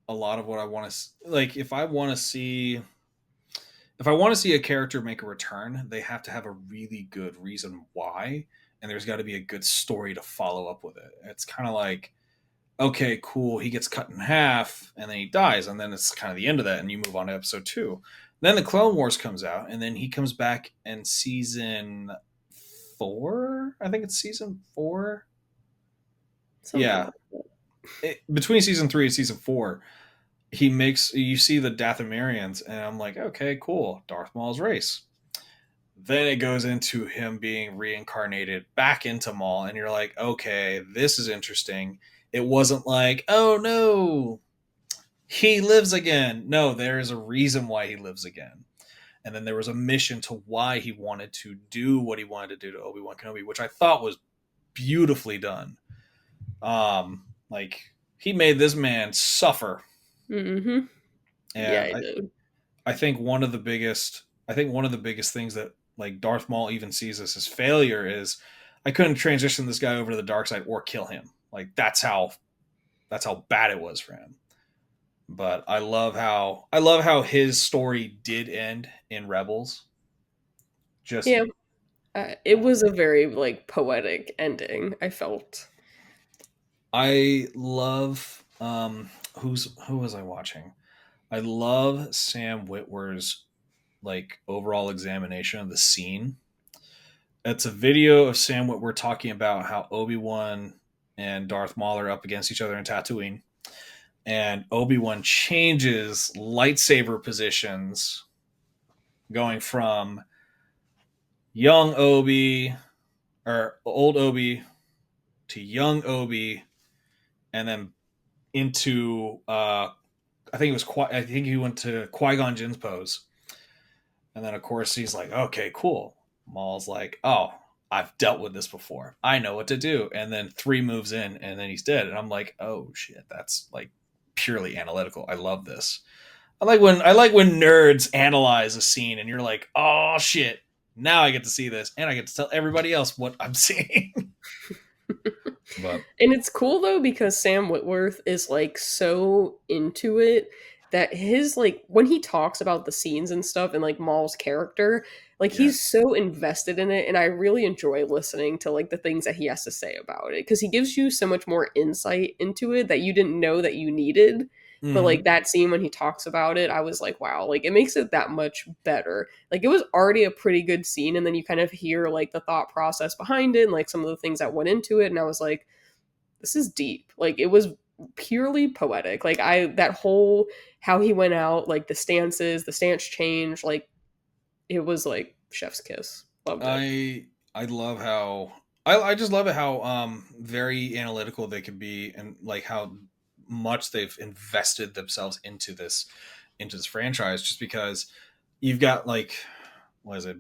a lot of what I want to like, if I want to see a character make a return, they have to have a really good reason why, and there's got to be a good story to follow up with it. It's kind of like, okay, cool, he gets cut in half and then he dies, and then it's kind of the end of that, and you move on to episode two. Then the Clone Wars comes out, and then he comes back in season four. I think it's season four. Something Yeah, like that. between season three and season four, he makes you see the Dathomirians, and I'm like, okay, cool, Darth Maul's race. Then it goes into him being reincarnated back into Maul, and you're like, okay, this is interesting. It wasn't like, oh no, he lives again. No, there is a reason why he lives again. And then there was a mission to why he wanted to do what he wanted to do to Obi-Wan Kenobi, which I thought was beautifully done. Like, he made this man suffer. Mm-hmm. Yeah, And I I, did. I think one of the biggest things that like Darth Maul even sees as his failure is I couldn't transition this guy over to the dark side or kill him. Like that's how bad it was for him. But I love how his story did end in Rebels. Just Yeah, it was a very like poetic ending. I felt. I love who was I watching? I love Sam Witwer's like overall examination of the scene. It's a video of Sam Witwer talking about how Obi-Wan and Darth Maul are up against each other in Tatooine, and Obi-Wan changes lightsaber positions going from young Obi or old Obi to young Obi, and then into I think it was I think he went to Qui Gon Jinn's pose, and then of course he's like, okay, cool. Maul's like, oh, I've dealt with this before. I know what to do. And then three moves in, and then he's dead. And I'm like, oh shit, that's like purely analytical. I love this. I like when nerds analyze a scene, and you're like, oh shit, now I get to see this, and I get to tell everybody else what I'm seeing. But And it's cool though because Sam Whitworth is like so into it that his like when he talks about the scenes and stuff and like Maul's character, like yeah. he's so invested in it and I really enjoy listening to like the things that he has to say about it because he gives you so much more insight into it that you didn't know that you needed. But Mm-hmm. like that scene when he talks about it, I was like, wow, like it makes it that much better. Like it was already a pretty good scene and then you kind of hear like the thought process behind it and like some of the things that went into it and I was like this is deep. Like it was purely poetic. Like I that whole how he went out, like the stances, the stance change, like it was like chef's kiss. Loved it. I love how I just love it how very analytical they can be, and like how much they've invested themselves into this franchise, just because you've got like, what is it,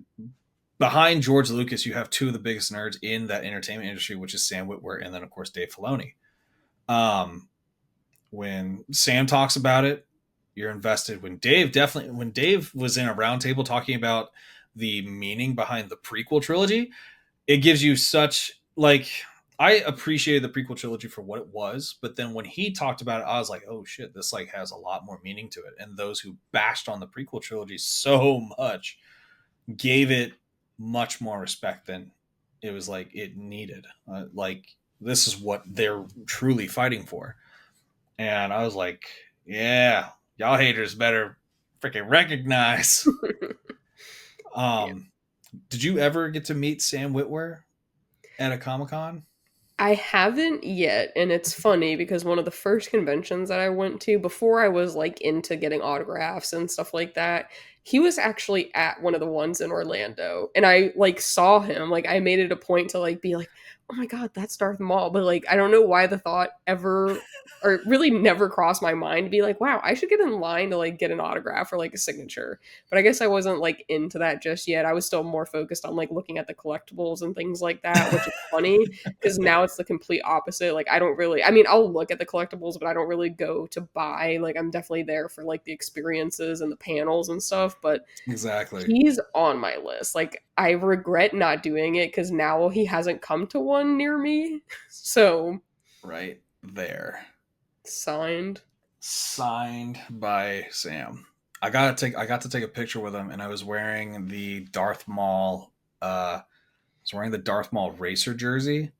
behind George Lucas, you have two of the biggest nerds in that entertainment industry, which is Sam Witwer and then of course Dave Filoni. um when Sam talks about it, you're invested. When Dave was in a roundtable talking about the meaning behind the prequel trilogy, it gives you such like, I appreciated the prequel trilogy for what it was, but then when he talked about it, I was like, oh shit, this like has a lot more meaning to it. And those who bashed on the prequel trilogy so much gave it much more respect than it was like it needed. Like, this is what they're truly fighting for. And I was like, yeah, y'all haters better freaking recognize. Yeah. Um, did you ever get to meet Sam Witwer at a Comic Con? I haven't yet, and it's funny because one of the first conventions that I went to before I was like into getting autographs and stuff like that, he was actually at one of the ones in Orlando. And I like saw him, like I made it a point to like be like, oh my god, that's Darth Maul. But like, I don't know why the thought ever, or really never crossed my mind to be like, wow, I should get in line to like get an autograph or like a signature. But I guess I wasn't like into that just yet. I was still more focused on like looking at the collectibles and things like that, which is funny because now it's the complete opposite. Like, I don't really, I mean, I'll look at the collectibles, but I don't really go to buy. Like, I'm definitely there for like the experiences and the panels and stuff. But Exactly. he's on my list. Like, I regret not doing it because now he hasn't come to one near me. So, Right there. signed. Signed by Sam. I got to take a picture with him, and I was wearing the Darth Maul. I was wearing the Darth Maul racer jersey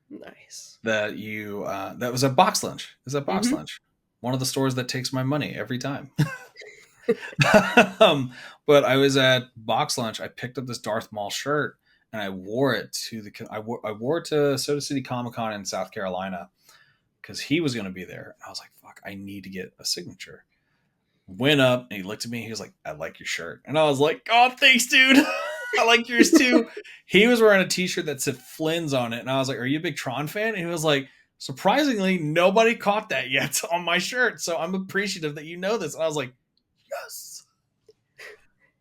Nice. that you that was at Box Lunch. It was at Box Hmm. Lunch, one of the stores that takes my money every time. But I was at Box Lunch. I picked up this Darth Maul shirt and I wore it to I wore it to Soda City Comic Con in South Carolina because he was going to be there. And I was like, "Fuck, I need to get a signature." Went up and he looked at me. He was like, "I like your shirt," and I was like, "Oh, thanks, dude. I like yours too." He was wearing a T-shirt that said Flynn's on it, and I was like, "Are you a big Tron fan?" And he was like, "Surprisingly, nobody caught that yet on my shirt, so I'm appreciative that you know this." And I was like, "Yes."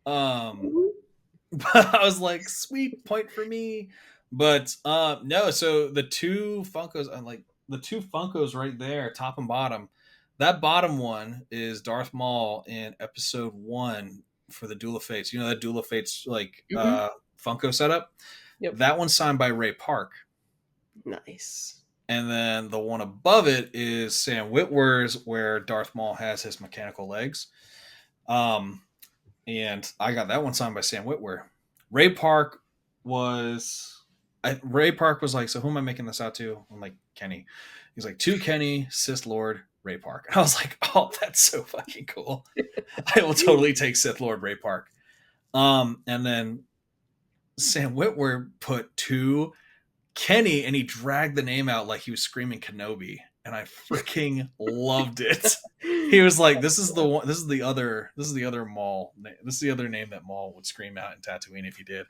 Um, Mhm. but I was like, "Sweet point for me." But no, so the two Funkos, I'm like the two Funkos right there, top and bottom. That bottom one is Darth Maul in episode 1 for the Duel of Fates. You know that Duel of Fates like Mhm. Funko setup? Yep. That one's signed by Ray Park. Nice. And then the one above it is Sam Witwer's where Darth Maul has his mechanical legs. Um, and I got that one signed by Sam Witwer. Ray Park Ray Park was like, "So who am I making this out to?" I'm like, "Kenny." He's like, "To Kenny, Sith Lord, Ray Park." And I was like, "Oh, that's so fucking cool. I will totally take Sith Lord Ray Park." And then Sam Witwer put to Kenny, and he dragged the name out like he was screaming Kenobi, and I freaking loved it. He was like, "This is the one. This is the other. This is the other Maul. This is the other name that Maul would scream out in Tatooine if he did."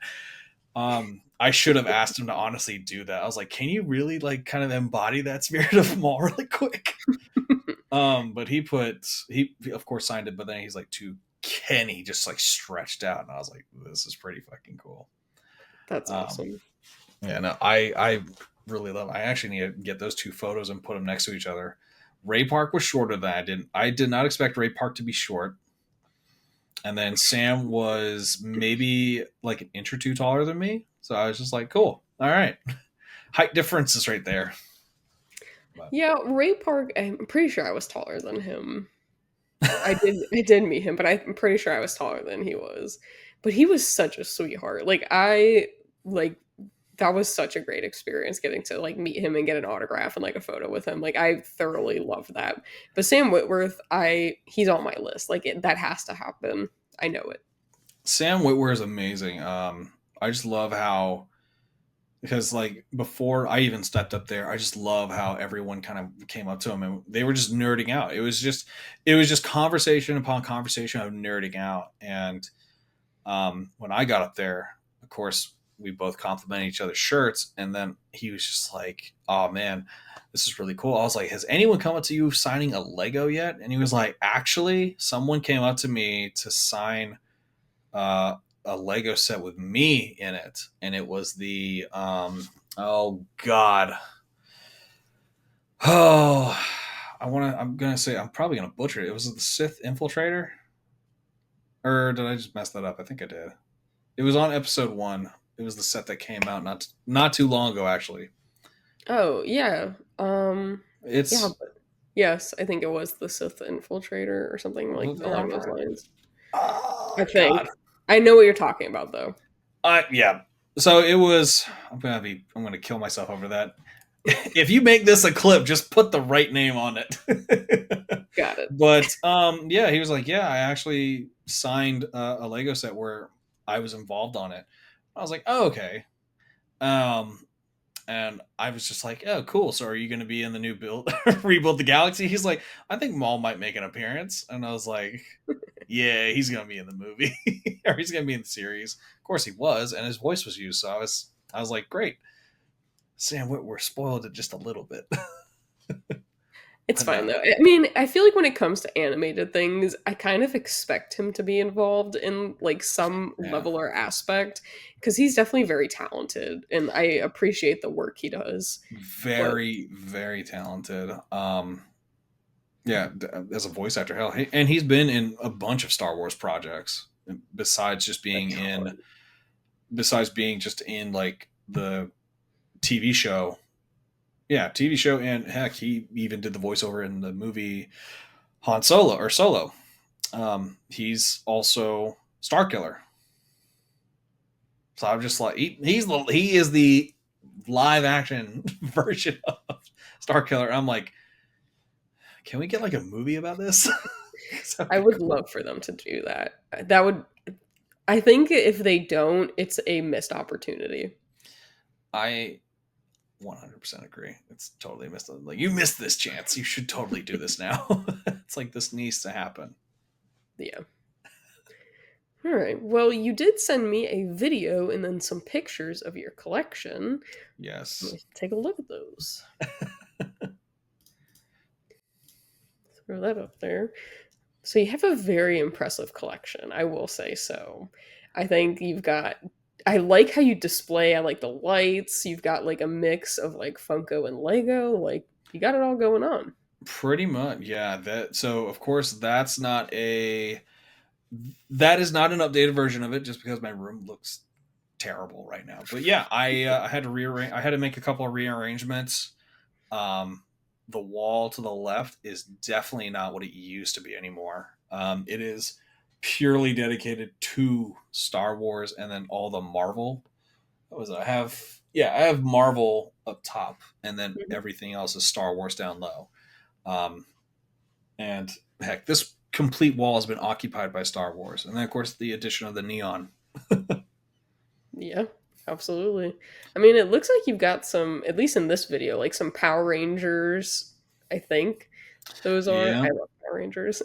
I should have asked him to honestly do that. I was like, "Can you really like kind of embody that spirit of Maul really quick?" But he of course signed it, but then he's like to Kenny, just like stretched out, and I was like, "This is pretty fucking cool." That's Um, awesome. yeah, no, I really love. I actually need to get those two photos and put them next to each other. Ray Park was shorter than I did not expect Ray Park to be short. And then Sam was maybe like an inch or two taller than me. So I was just like, cool. All right. Height differences right there. But Yeah, Ray Park, I'm pretty sure I was taller than him. I did meet him, but I'm pretty sure I was taller than he was. But he was such a sweetheart. Like that was such a great experience getting to like meet him and get an autograph and like a photo with him. Like I thoroughly loved that. But Sam Whitworth, he's on my list. Like that has to happen. I know it. Sam Witwer is amazing. I just love how because like before I even stepped up there, I just love how everyone kind of came up to him and they were just nerding out. It was just conversation upon conversation of nerding out. And when I got up there, of course, we both complimented each other's shirts. And then he was just like, "Oh man, this is really cool." I was like, "Has anyone come up to you signing a Lego yet?" And he was like, "Actually, someone came up to me to sign uh, a Lego set with me in it. And it was the, oh God. Oh, I'm going to say, I'm probably going to butcher it. It was the Sith Infiltrator. Or did I just mess that up? I think I did. It was on episode 1. It was the set that came out not too long ago, actually. Oh, yeah. Yeah, It's but yes, I think it was the Sith infiltrator or something like along those lines. I oh think. God. I know what you're talking about though. Yeah. So it was. I'm gonna kill myself over that. If you make this a clip, just put the right name on it. Got it. But yeah, he was like, "Yeah, I actually signed a Lego set where I was involved on it." I was like, "Oh, okay." Um, and I was just like, "Oh, cool. So are you going to be in the new build, rebuild the galaxy?" He's like, "I think Maul might make an appearance," and I was like, "Yeah, he's going to be in the movie, or he's going to be in the series." Of course, he was, and his voice was used. So I was like, "Great." Sam Witwer spoiled it just a little bit. It's But fine no. though. I mean, I feel like when it comes to animated things, I kind of expect him to be involved in like some Yeah. level or aspect because he's definitely very talented and I appreciate the work he does. But Very, very talented. Yeah, as a voice actor, hell, and he's been in a bunch of Star Wars projects besides just a being in, ton. besides being just in like the TV show. Yeah, TV show, and heck, he even did the voiceover in the movie Han Solo or Solo. He's also Star Killer. So I'm just like he is the live action version of Star Killer. I'm like, can we get like a movie about this? That'd I be would cool. love for them to do that. That would I think if they don't, it's a missed opportunity. I 100% agree. It's totally missed. Like you missed this chance. You should totally do this now. It's like this needs to happen. Yeah. All right. Well, you did send me a video and then some pictures of your collection. Let Yes. me take a look at those. Throw that up there. So you have a very impressive collection, I will say so. I think you've got I like how you display, I like the lights, you've got like a mix of like Funko and Lego, like you got it all going on. Pretty much, yeah. That so of course that is not an updated version of it, just because my room looks terrible right now. But yeah, I had to rearrange. I had to make a couple of rearrangements. Um, the wall to the left is definitely not what it used to be anymore. It is purely dedicated to Star Wars, and then all the Marvel. What was it? I have Marvel up top, and then Mhm. everything else is Star Wars down low. Um, and heck, this complete wall has been occupied by Star Wars, and then of course the addition of the neon. Yeah, absolutely. I mean, it looks like you've got some, at least in this video, like some Power Rangers, I think. Those are Yeah, I love Power Rangers.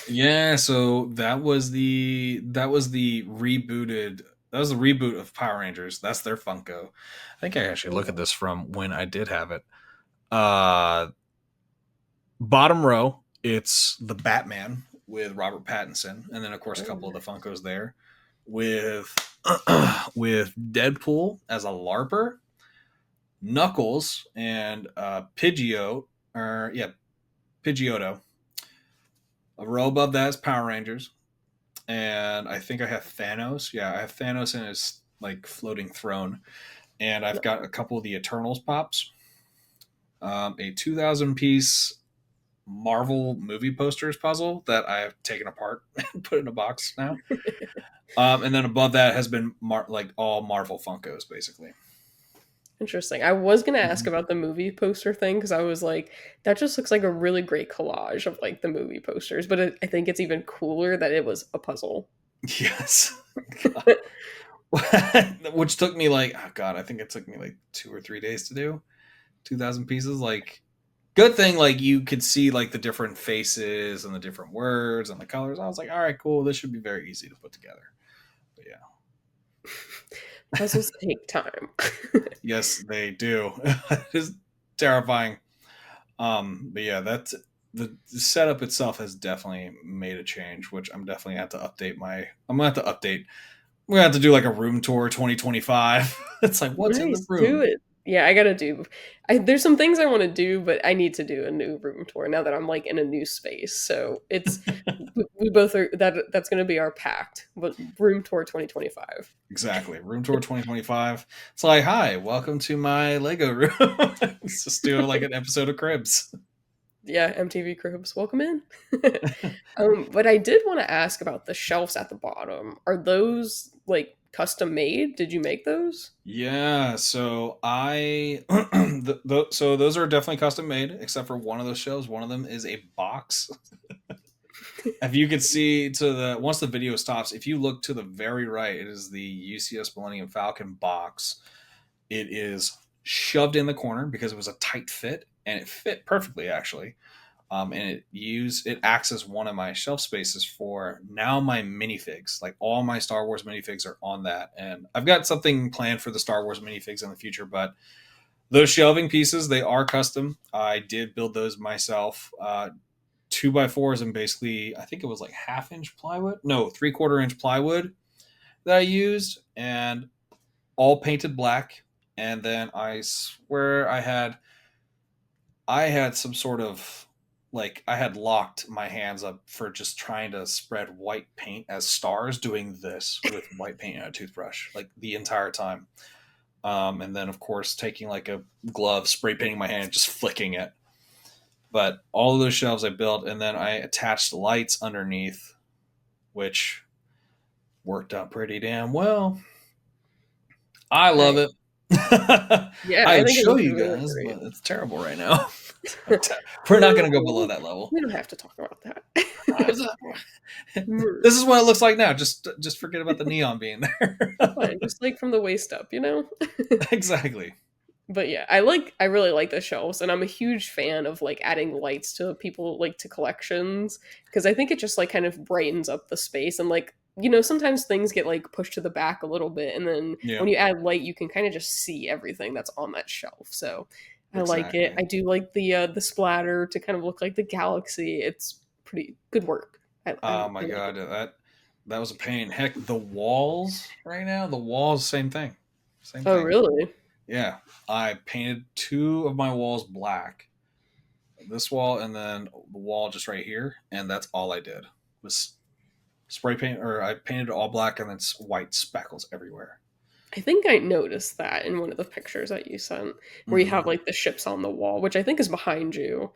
yeah. So that was the reboot of Power Rangers. That's their Funko. I think I actually look at this from when I did have it. Uh, Bottom row, it's the Batman with Robert Pattinson, and then of course a Oh, couple of the nice. Funkos there with with Deadpool as a LARPer, Knuckles and Pidgeot, or yeah, Pidgeotto. A row above that is Power Rangers, and I think I have Thanos. Yeah, I have Thanos in his like floating throne, and I've got a couple of the Eternals pops, a 2,000 piece Marvel movie posters puzzle that I have taken apart and put in a box now. And then above that has been like all Marvel Funkos, basically. Interesting. I was gonna ask Mhm. about the movie poster thing because I was like, that just looks like a really great collage of like the movie posters. But I think it's even cooler that it was a puzzle. Yes. Which took me like, oh God, I think it took me like 2 or 3 days to do 2,000 pieces. Like, good thing, like, you could see like the different faces and the different words and the colors. I was like, all right, cool. This should be very easy to put together. But yeah. Puzzles take time. Yes, they do. It is terrifying. But yeah, that's the setup itself has definitely made a change, which I'm definitely have to update my. I'm gonna have to update. We're gonna have to do like a room tour 2025. It's like what's in the Nice, do room. it. Yeah, I gotta do. There's some things I want to do, but I need to do a new room tour now that I'm like in a new space. So it's we both are that's gonna be our pact. But room tour 2025. Exactly, room tour 2025. It's like, hi, welcome to my Lego room. Let's just do like an episode of Cribs. Yeah, MTV Cribs, welcome in. But I did want to ask about the shelves at the bottom. Are those like custom made? Did you make those? Yeah, so so those are definitely custom made, except for one of those shelves. One of them is a box. If you could see to the once the video stops, if you look to the very right, it is the UCS Millennium Falcon box. It is shoved in the corner because it was a tight fit, and it fit perfectly actually. And it acts as one of my shelf spaces for now my minifigs. Like all my Star Wars minifigs are on that, and I've got something planned for the Star Wars minifigs in the future. But those shelving pieces, they are custom. I did build those myself. 2x4s and basically, I think it was like half-inch plywood, no, 3/4 inch plywood that I used, and all painted black. And then I swear I had some sort of, like, I had locked my hands up for just trying to spread white paint as stars, doing this with white paint and a toothbrush like the entire time. And then of course taking like a glove, spray painting my hand, just flicking it. But all of those shelves I built, and then I attached lights underneath, which worked out pretty damn well. I love I it. Yeah, I I would think it show looks you really guys, great. but it's terrible right now. We're not going to go below No, that level. we don't have to talk about that. This is what it looks like now. Just forget about the neon being there. It's fine, just like from the waist up, you know? Exactly. But yeah, I really like the shelves, and I'm a huge fan of like adding lights to people like to collections because I think it just like kind of brightens up the space and like sometimes things get like pushed to the back a little bit, and then Yeah. when you add light, you can kind of just see everything that's on that shelf. So I like it. Exactly. I do like the splatter to kind of look like the galaxy. It's pretty good work. Oh I my like god, it. that was a pain. Heck, the walls right now, the walls, same thing, same Oh, thing. really? Yeah, I painted two of my walls black. This wall and then the wall just right here, and that's all I did was spray paint, or I painted it all black and then white speckles everywhere. I think I noticed that in one of the pictures that you sent, where you have Hmm. like the ships on the wall, which I think is behind you.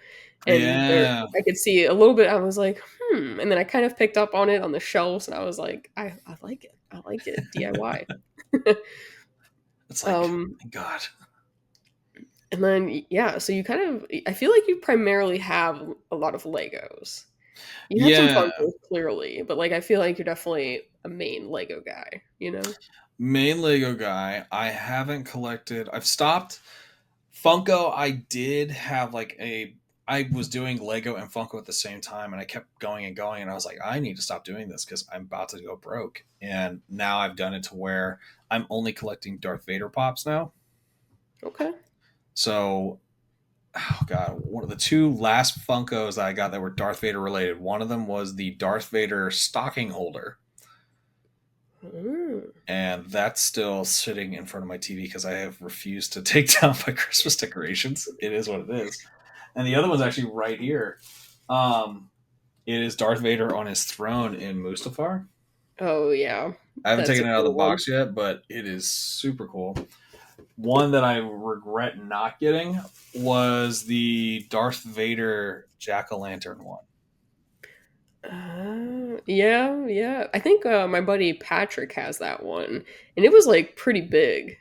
And there, Yeah. I could see a little bit. I was like, and then I kind of picked up on it on the shelves, and I was like, I like it. I like it. DIY. It's like, um, my God. and then yeah, so you kind of, I feel like you primarily have a lot of Legos. You have some Yeah. Funkos clearly, but like I feel like you're definitely a main Lego guy. You know? Main Lego guy. I haven't collected. I've stopped. Funko, I did have like a. I was doing Lego and Funko at the same time, and I kept going and going, and I was like, I need to stop doing this because I'm about to go broke. And now I've done it to where I'm only collecting Darth Vader pops now. Okay. So, oh god, one of the two last Funkos that I got that were Darth Vader related. One of them was the Darth Vader stocking holder, Mm. and that's still sitting in front of my TV because I have refused to take down my Christmas decorations. It is what it is. And the other one's actually right here. Um, it is Darth Vader on his throne in Mustafar. Oh yeah, I haven't that's a taken it out of the cool one. box yet, but it is super cool. One that I regret not getting was the Darth Vader Jack o' Lantern one. Yeah, yeah. I think my buddy Patrick has that one, and it was like pretty big.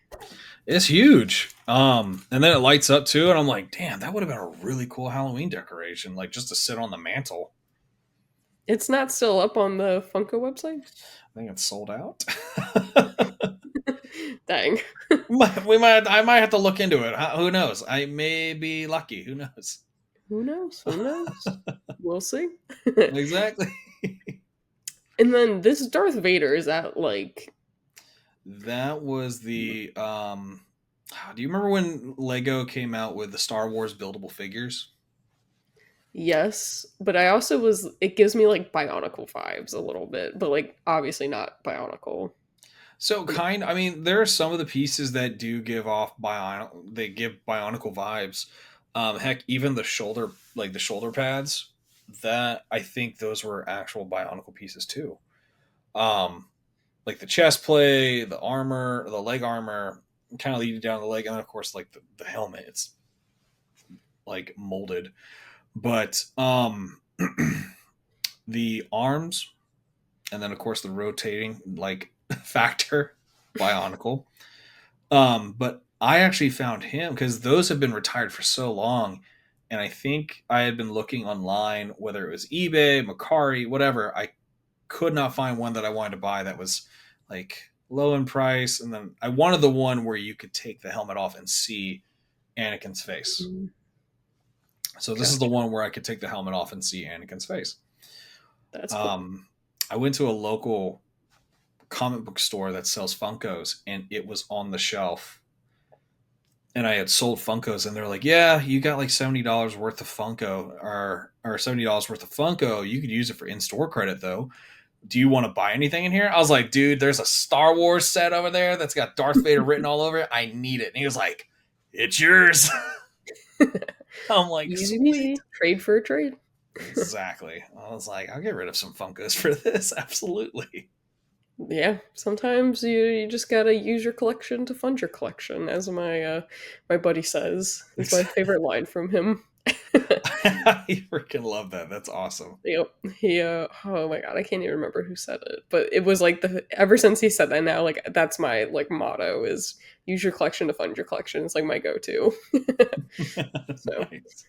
It's huge. And then it lights up too, and I'm like, damn, that would have been a really cool Halloween decoration, like just to sit on the mantle. It's not still up on the Funko website. I think it's sold out. Dang. I might have to look into it. Who knows? I may be lucky. Who knows? Who knows? Who knows? We'll see. Exactly. And then this Darth Vader is that like That was the do you remember when Lego came out with the Star Wars buildable figures? yes, but I also was it gives me like Bionicle vibes a little bit, but like obviously not Bionicle. So I mean, there are some of the pieces that do give off they give Bionicle vibes. Heck, even the shoulder, like the shoulder pads, that I think those were actual Bionicle pieces too. Um, like the chest plate, the armor, the leg armor, kind of leading down the leg, and then of course like the helmet, it's like molded. But the arms, and then of course the rotating like factor, Bionicle. But I actually found him because those have been retired for so long. And I think I had been looking online, whether it was eBay, Macari, whatever. I could not find one that I wanted to buy that was like low in price. And then I wanted the one where you could take the helmet off and see Anakin's face. Mhm. So this is the Gotcha. one where I could take the helmet off and see Anakin's face. That's cool. Um, I went to a local comic book store that sells Funkos, and it was on the shelf. And I had sold Funkos, and they're like, "Yeah, you got like $70 worth of Funko, or $70 worth of Funko. You could use it for in store credit, though. Do you want to buy anything in here?" I was like, "Dude, there's a Star Wars set over there that's got Darth Vader written all over it. I need it." And he was like, "It's yours." I'm like, Easy "Sweet." peasy. Trade for a trade. Exactly. I was like, "I'll get rid of some Funkos for this." Absolutely. Yeah, sometimes you just gotta use your collection to fund your collection, as my buddy says. It's my favorite line from him. I freaking love that. That's awesome. Yep. Oh my god, I can't even remember who said it. But it was like the ever since he said that now, like that's my like motto is use your collection to fund your collection. It's like my go-to. So Nice.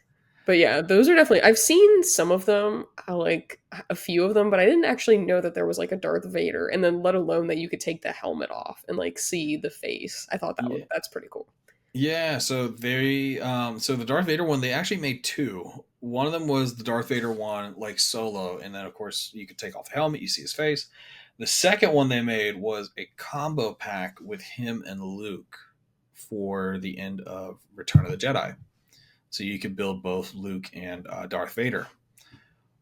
but yeah, those are definitely I've seen some of them, like a few of them, but I didn't actually know that there was like a Darth Vader and then let alone that you could take the helmet off and like see the face. I thought Yeah. that's pretty cool. Yeah, so the Darth Vader one, they actually made two. One of them was the Darth Vader one, like solo, and then of course you could take off the helmet, you see his face. The second one they made was a combo pack with him and Luke for the end of Return of the Jedi. So you could build both Luke and Darth Vader.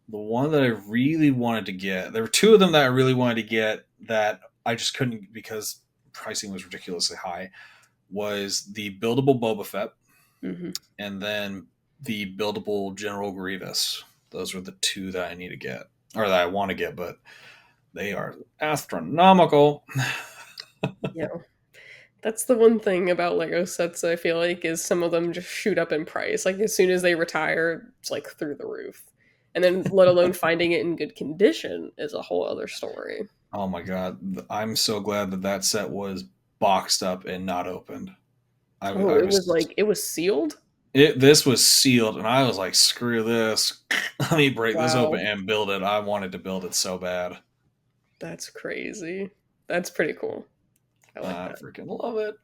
The one that I really wanted to get, there were two of them that I really wanted to get that I just couldn't because pricing was ridiculously high, was the buildable Boba Fett Hmm. and then the buildable General Grievous. Those were the two that I need to get, or that I want to get, but they are astronomical. Yeah. That's the one thing about Lego sets I feel like is some of them just shoot up in price. Like as soon as they retire, it's like through the roof. And then let alone finding it in good condition is a whole other story. Oh my god, I'm so glad that that set was boxed up and not opened. Oh, I was it was sealed? this was sealed, and I was like, screw this. Let me break this open Wow. and build it. I wanted to build it so bad. That's crazy. That's pretty cool. I like I that. freaking love it.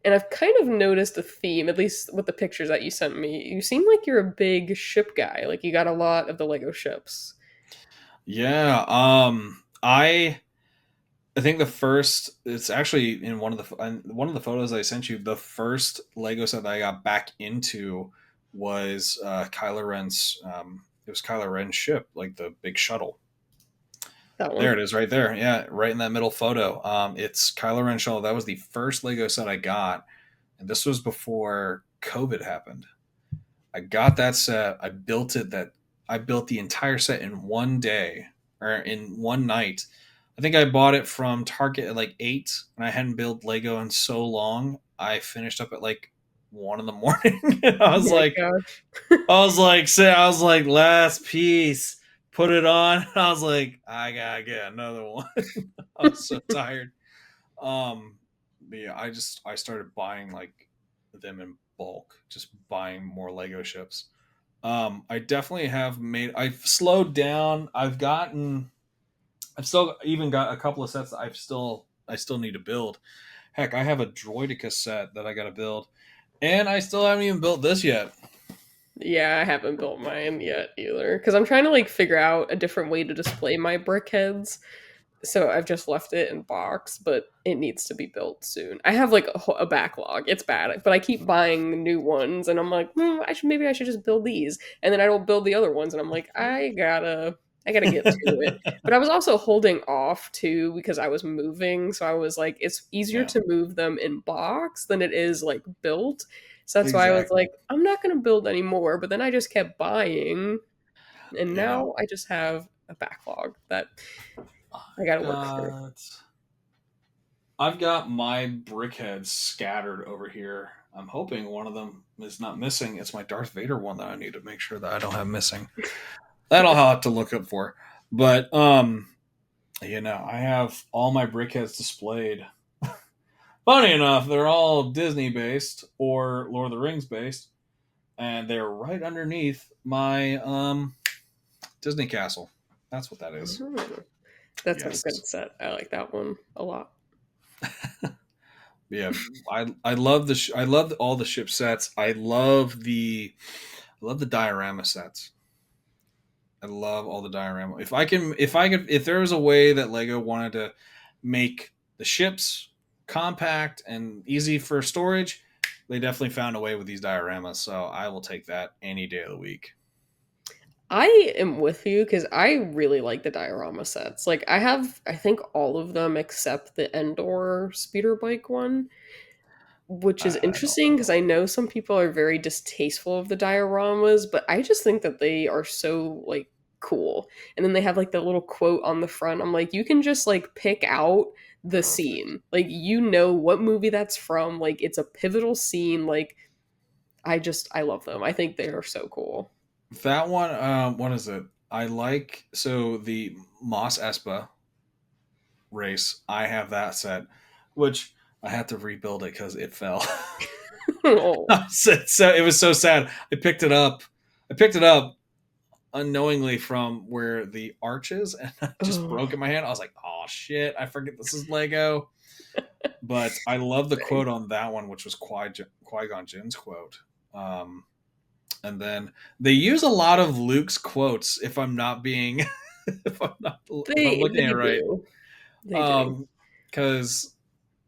And I've kind of noticed a theme, at least with the pictures that you sent me. You seem like you're a big ship guy. Like you got a lot of the Lego ships. Yeah, I think the first, it's actually in one of the photos I sent you. The first Lego set that I got back into was Kylo Ren's. It was Kylo Ren's ship, like the big shuttle. That There one. it is, right there. Yeah, right in that middle photo. It's Kylo Ren shuttle. That was the first Lego set I got, and this was before COVID happened. I got that set. I built it. That I built the entire set in one day or in one night. I think I bought it from Target at like 8, and I hadn't built Lego in so long. I finished up at like 1 in the morning. And Oh my gosh. I was like, last piece, put it on. I was like, I gotta get another one. I was so tired. But yeah, I started buying like them in bulk, just buying more Lego ships. I definitely have made. I've slowed down. I've still even got a couple of sets that I still need to build. Heck, I have a Droideka set that I got to build, and I still haven't even built this yet. Yeah, I haven't built mine yet either. Because I'm trying to like figure out a different way to display my brick heads. So I've just left it in box, but it needs to be built soon. I have like a backlog. It's bad, but I keep buying new ones, and I'm like, maybe I should just build these, and then I don't build the other ones, and I'm like, I gotta get to it. But I was also holding off too because I was moving, so I was like, it's easier Yeah, to move them in box than it is like built. So that's why I was like, exactly. I'm not gonna build anymore. But then I just kept buying, and Yeah, now I just have a backlog that I I've gotta work through. got I've got my brickheads scattered over here. I'm hoping one of them is not missing. It's my Darth Vader one that I need to make sure that I don't have missing. That I'll have to look up for. But I have all my brickheads displayed. Funny enough, they're all Disney based or Lord of the Rings based, and they're right underneath my Disney castle. That's what that is. Mhm. That's a Yes. good set. I like that one a lot. Yeah, I love I love all the ship sets. I love the diorama sets. I love all the diorama. If there was a way that Lego wanted to make the ships compact and easy for storage, they definitely found a way with these dioramas. So I will take that any day of the week. I am with you because I really like the diorama sets. Like I have, I think all of them except the Endor speeder bike one, which is I don't interesting because know. I know some people are very distasteful of the dioramas, but I just think that they are so like cool. And then they have like the little quote on the front. I'm like, you can just like pick out the Perfect. scene. Like you know what movie that's from. Like it's a pivotal scene. Like I love them. I think they are so cool. That one, what is it? I like so the Moss Espa race. I have that set, which I had to rebuild it because it fell. Oh. So it was so sad. I picked it up unknowingly from where the arch is, and I just Oh, broke in my hand. I was like, "Oh shit! I forget this is Lego." But I love the dang. quote on that one, which was Qui Gon Jinn's quote. Um, and then they use a lot of Luke's quotes. If I'm not being, if I'm looking at it They right, do. They do. um, because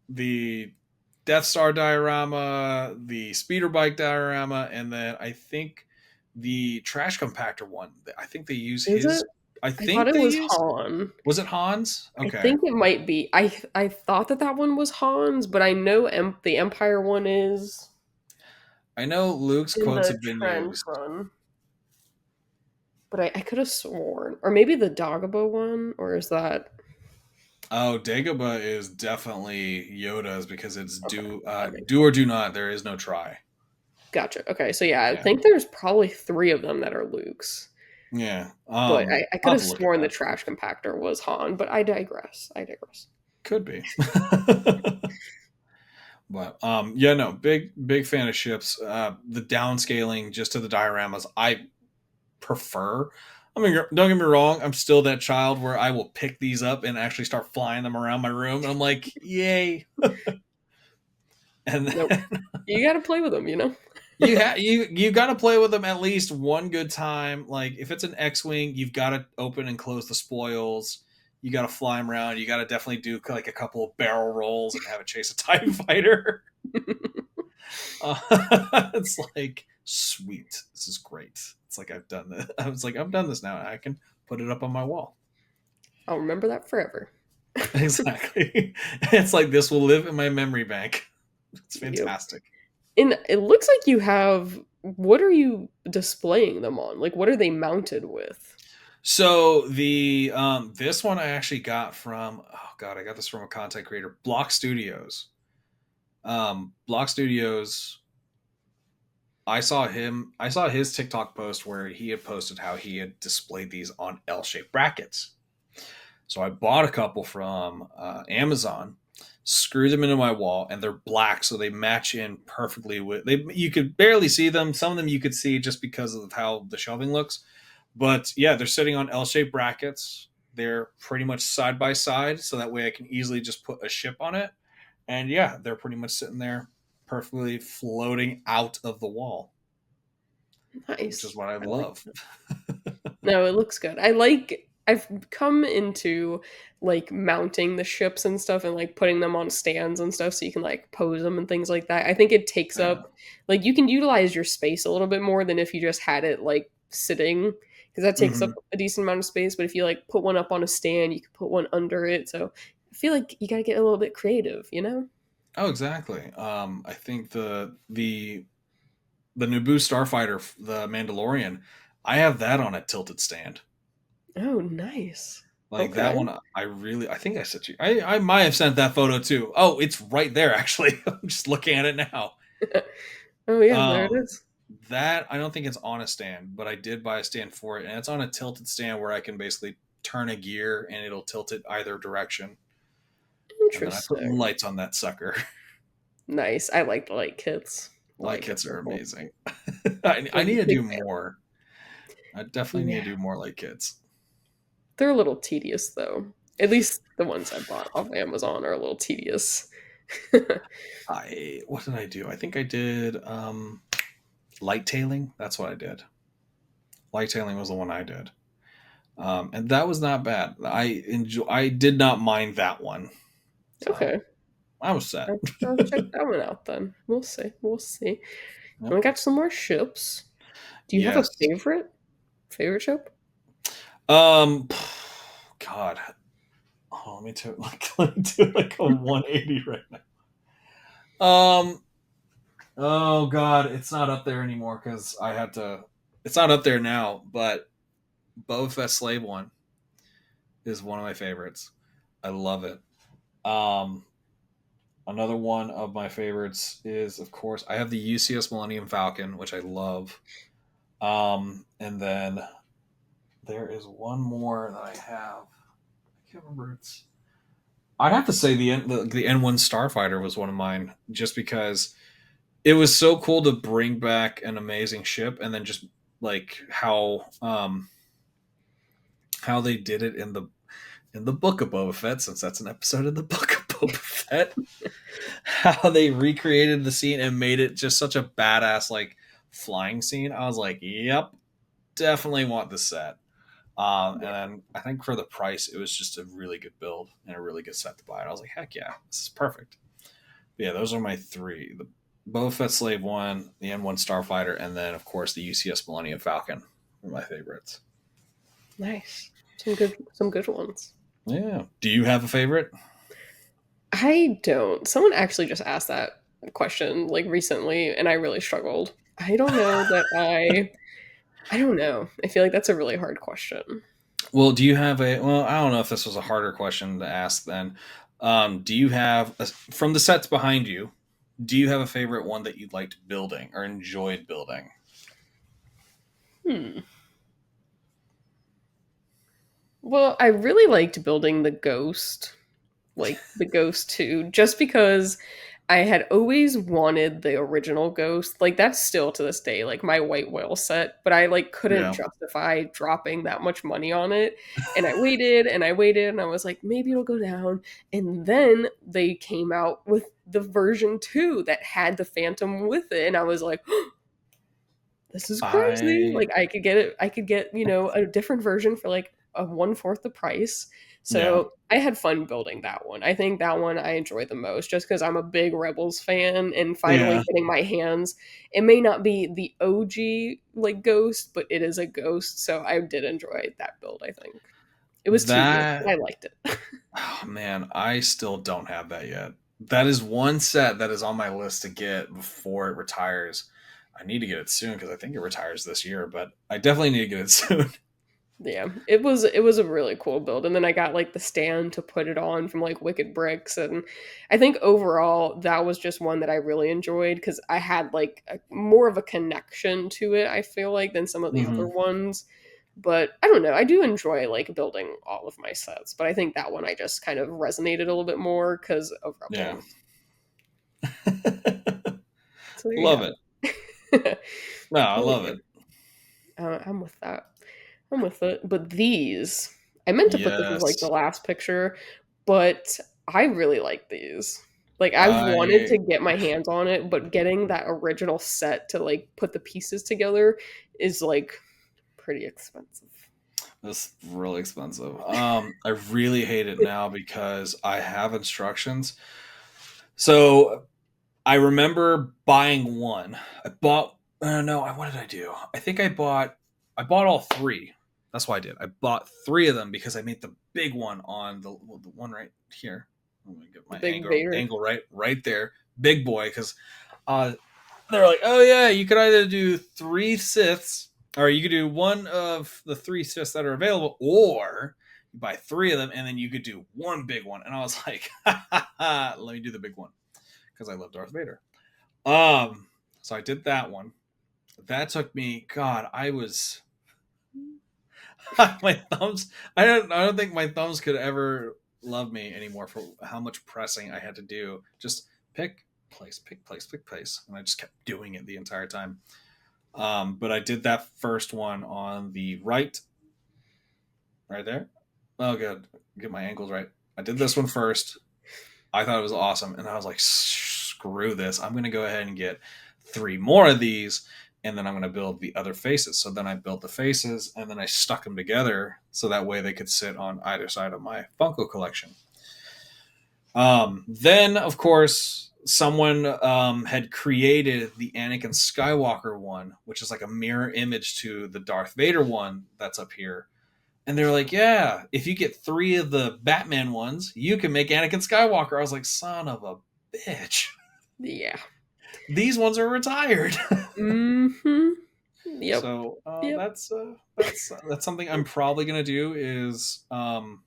the Death Star diorama, the speeder bike diorama, and then I think the trash compactor one. I think they use Is it? his. I I thought think it they was use. Han. Was it Hans? I Okay, think it might be. I thought that that one was Han's, but I know the Empire one is I know Luke's in quotes the have been trench used. run, but I could have sworn, or maybe the Dagobah one, or is that Oh, Dagobah is definitely Yoda's because it's okay? That makes do or do not. There is no try. gotcha. Okay, so yeah, I Yeah, think there's probably three of them that are Luke's, yeah. but I I'll could have have to look at sworn the that. trash compactor was Han, but I digress. I digress. Could be. But yeah, no, big fan of ships. The downscaling just to the dioramas, I prefer. I mean, don't get me wrong. I'm still that child where I will pick these up and actually start flying them around my room. And I'm like, yay! And Nope. then You got to play with them, you know. you got to play with them at least one good time. Like if it's an X-wing, you've got to open and close the spoils. You got to fly them around. You got to definitely do like a couple of barrel rolls and have it chase a Tie Fighter. It's like sweet. This is great. It's like I've done this. I was like I've done this now. I can put it up on my wall. I'll remember that forever. Exactly. It's like this will live in my memory bank. It's Yep. fantastic. And it looks like you have. What are you displaying them on? Like, what are they mounted with? So the this one I actually got from I got this from a content creator, Block Studios. Block Studios. I saw his TikTok post where he had posted how he had displayed these on L-shaped brackets. So I bought a couple from Amazon, screwed them into my wall, and they're black, so they match in perfectly with. They you could barely see them. Some of them you could see just because of how the shelving looks. But yeah, they're sitting on L-shaped brackets. They're pretty much side by side, so that way I can easily just put a ship on it. And yeah, they're pretty much sitting there, perfectly floating out of the wall, which is Nice. what I I like love. that. No, it looks good. I like. I've come into like mounting the ships and stuff and like putting them on stands and stuff so you can like pose them and things like that. I think it takes Yeah. up like you can utilize your space a little bit more than if you just had it like sitting because that takes up Hmm. a decent amount of space. But if you like put one up on a stand, you can put one under it. So I feel like you got to get a little bit creative, you know? Oh, exactly. I think the Naboo starfighter, the Mandalorian, I have that on a tilted stand. Oh, nice. Like that Okay. one, I think I sent you. I might have sent that photo too. Oh, it's right there. Actually, I'm just looking at it now. Oh yeah, there it Um, is. that I don't think it's on a stand, but I did buy a stand for it, and it's on a tilted stand where I can basically turn a gear and it'll tilt it either direction. And then I put Interesting. lights on that sucker. Nice. I like the light kits. Light Light kits kits are are cool. amazing. I Big need to big do fan. more. I definitely need Yeah. to do more light kits. They're a little tedious though. At least the ones I bought off Amazon are a little tedious. I what did I do? I think I did light tailing. That's what I did. Light tailing was the one I did. And that was not bad. I did not mind that one. So Okay. I was set. I'll check that one out then. We'll see. We'll see. And Yep. we got some more ships. Do you have a Yes. favorite ship? Um God. Oh, let me do let me do like a 180 right now. Oh God, it's not up there anymore because I had to. It's not up there now, but Boba Fett Slave One is one of my favorites. I love it. Um, Another one of my favorites is, of course, I have the UCS Millennium Falcon, which I love. And then there is one more that I have. I can't remember. I'd have to say the N1 Starfighter was one of mine, just because it was so cool to bring back an amazing ship, and then just like how they did it in the book of Boba Fett, since that's an episode of the book of Boba Fett. How they recreated the scene and made it just such a badass like flying scene. I was like, yep, definitely want this set. And then I think for the price, it was just a really good build and a really good set to buy. And I was like, heck yeah, this is perfect. But yeah, those are my three: the Boba Fett Slave One, the N1 Starfighter, and then of course the UCS Millennium Falcon are my favorites. Nice. Some good ones. Yeah. Do you have a favorite? I don't. Someone actually just asked that question like recently and I really struggled. I don't know that I don't know. I feel like that's a really hard question. Well, do you have a? Well, I don't know if this was a harder question to ask. Then, do you have from the sets behind you? Do you have a favorite one that you liked building or enjoyed building? Hmm. Well, I really liked building the ghost, like the ghost 2, just because I had always wanted the original ghost. Like that's still to this day like my white whale set, but I like couldn't Yeah, justify dropping that much money on it. And I waited and I was like maybe it'll go down. And then they came out with the version 2 that had the phantom with it and I was like this is crazy. I Like I could get, a different version for like a one fourth the price. yeah So I had fun building that one. I think that one I enjoy the most just because I'm a big Rebels fan and finally yeah getting my hands. It may not be the OG like ghost, but it is a ghost. So I did enjoy that build, I think. It was tedious, but that I liked it. oh, man, I still don't have that yet. That is one set that is on my list to get before it retires. I need to get it soon because I think it retires this year, but I definitely need to get it soon. Yeah, it was a really cool build, and then I got like the stand to put it on from like Wicked Bricks, and I think overall that was just one that I really enjoyed because I had like more of a connection to it. I feel like than some of the other Hmm. ones, but I don't know. I do enjoy like building all of my sets, but I think that one I just kind of resonated a little bit more because of Yeah. Rebels. So there you Love have it. it. No, I Oh, love yeah. it. I'm with that. I'm with it. But these, I meant to put this as like the Yes. last picture, but I really like these. Like I've wanted I to get my hands on it, but getting that original set to like put the pieces together is like pretty expensive. It's really expensive. I really hate it now because I have instructions. So I remember buying one. I bought. No, what did I do? I think I bought all three. That's what I did. I bought three of them because I made the big one on the one right here. Let me get The my big Vader. angle right there, big boy. Because uh, they're like, oh yeah, you could either do three Siths, or you could do one of the three Siths that are available, or you buy three of them and then you could do one big one. And I was like, let me do the big one because I love Darth Vader. Um, so I did that one. That took me. God, I was my thumbs. I don't think my thumbs could ever love me anymore for how much pressing I had to do. Just pick place, pick place, pick place, and I just kept doing it the entire time. But I did that first one on the right there. Oh, good. Get my angles right. I did this one first. I thought it was awesome, and I was like, screw this, I'm going to go ahead and get 3 more of these, and then I'm going to build the other faces. So then I built the faces, and then I stuck them together so that way they could sit on either side of my Funko collection. Then, of course, someone had created the Anakin Skywalker one, which is like a mirror image to the Darth Vader one that's up here. And they were like, yeah, if you get 3 of the Batman ones, you can make Anakin Skywalker. I was like, son of a bitch. Yeah. These ones are retired. Mm-hmm. Yep. So Yep. that's something I'm probably gonna do is I'll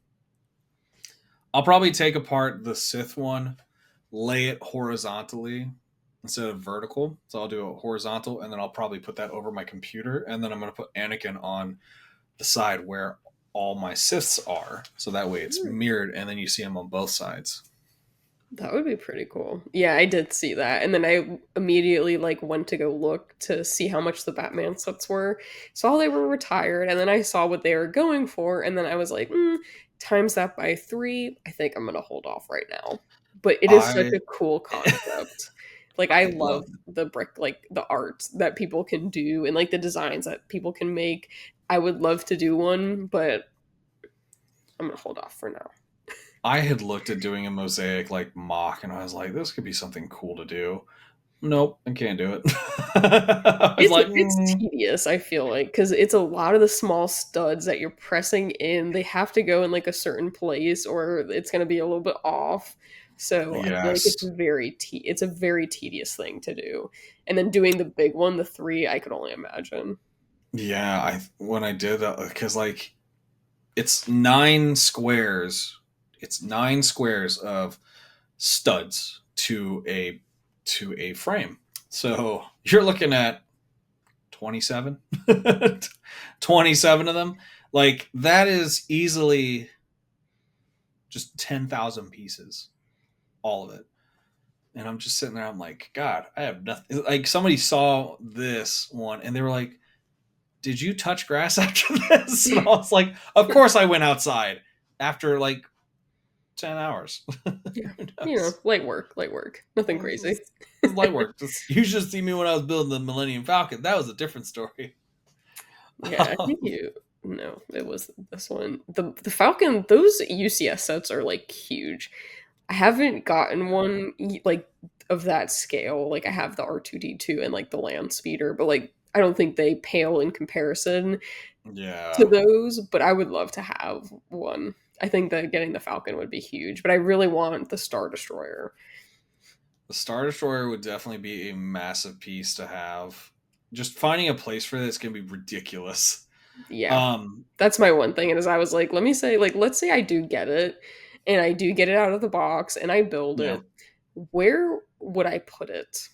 probably take apart the Sith one, lay it horizontally instead of vertical. So I'll do a horizontal, and then I'll probably put that over my computer, and then I'm gonna put Anakin on the side where all my Siths are, so that way it's mirrored, and then you see them on both sides. That would be pretty cool. Yeah, I did see that. And then I immediately like went to go look to see how much the Batman sets were. Saw they were retired, and then I saw what they were going for, and then I was like, times that by 3, I think I'm gonna hold off right now. But it is such I a cool concept. Like I I love love the brick like the art that people can do and like the designs that people can make. I would love to do one, but I'm gonna hold off for now. I had looked at doing a mosaic like mock, and I was like, this could be something cool to do. Nope, I can't do it. I was like, It's tedious, I feel like, because it's a lot of the small studs that you're pressing in. They have to go in like a certain place, or it's going to be a little bit off. So I feel like yes, it's a very tedious thing to do. And then doing the big one, the 3, I could only imagine. yeah. I when I did because like it's 9 squares. It's 9 squares of studs to a frame. So you're looking at 27, 27 of them. Like that is easily just 10,000 pieces, all of it. And I'm just sitting there. I'm like, God, I have nothing. Like somebody saw this one and they were like, did you touch grass after this? And I was like, of course I went outside after like 10 hours. Yeah, Who knows? light work, nothing crazy. It's light work. You should see me when I was building the Millennium Falcon. That was a different story. Yeah, I think you. No, it was this one. The Falcon. Those UCS sets are like huge. I haven't gotten one like of that scale. Like I have the R2D2 and like the land speeder, but like I don't think they pale in comparison to Yeah. those. But I would love to have one. I think that getting the Falcon would be huge, but I really want the Star Destroyer. The Star Destroyer would definitely be a massive piece to have. Just finding a place for this can be ridiculous. Yeah, Um, that's my one thing. And as I was like, let me say, like, let's say I do get it, and I do get it out of the box, and I build yeah. it. Where would I put it?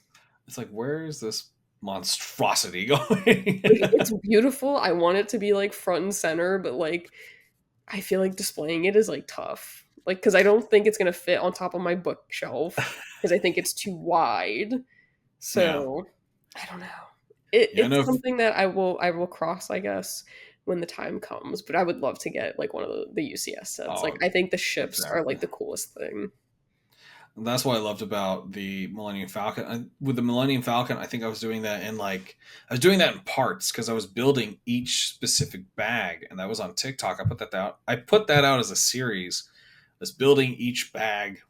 It's like, where is this monstrosity going? Like, it's beautiful. I want it to be like front and center, but like, I feel like displaying it is like tough. Like, because I don't think it's gonna fit on top of my bookshelf because I think it's too wide. Yeah. So I don't know. Yeah, It's no, something that I will cross, I guess, when the time comes. But I would love to get like one of the UCS sets. Like oh, I think the ships are exactly. like the coolest thing. And that's what I loved about the Millennium Falcon. With the Millennium Falcon, I think I was doing that I was doing that in parts because I was building each specific bag, and that was on TikTok. I put that out. I put that out as a series. I was building each bag,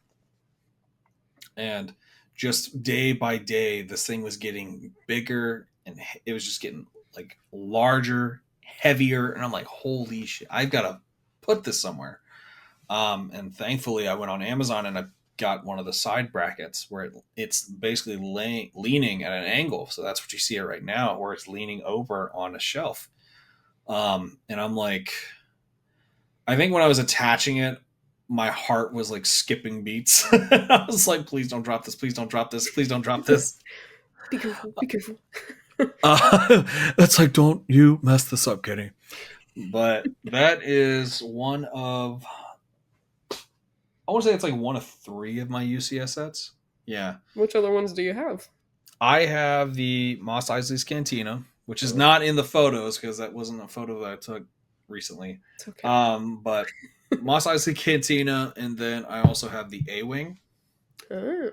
and just day by day, this thing was getting bigger, and it was just getting like larger, heavier, and I'm like, holy shit! I've got to put this somewhere. And thankfully, I went on Amazon and I got one of the side brackets where it's basically leaning at an angle. So that's what you see it right now, where it's leaning over on a shelf. And I'm like, I think when I was attaching it, my heart was like skipping beats. I was like, please don't drop this. Please don't drop this. Please don't drop this. Be careful. Be careful. It's like, don't you mess this up, Kenny. But that is one of I want to say it's like one of 3 of my UCS sets. Yeah. Which other ones do you have? I have the Moss Eisley's Cantina, which is Oh, not in the photos because that wasn't a photo that I took recently. it's okay. But Moss Eisley Cantina, and then I also have the A Wing. Oh,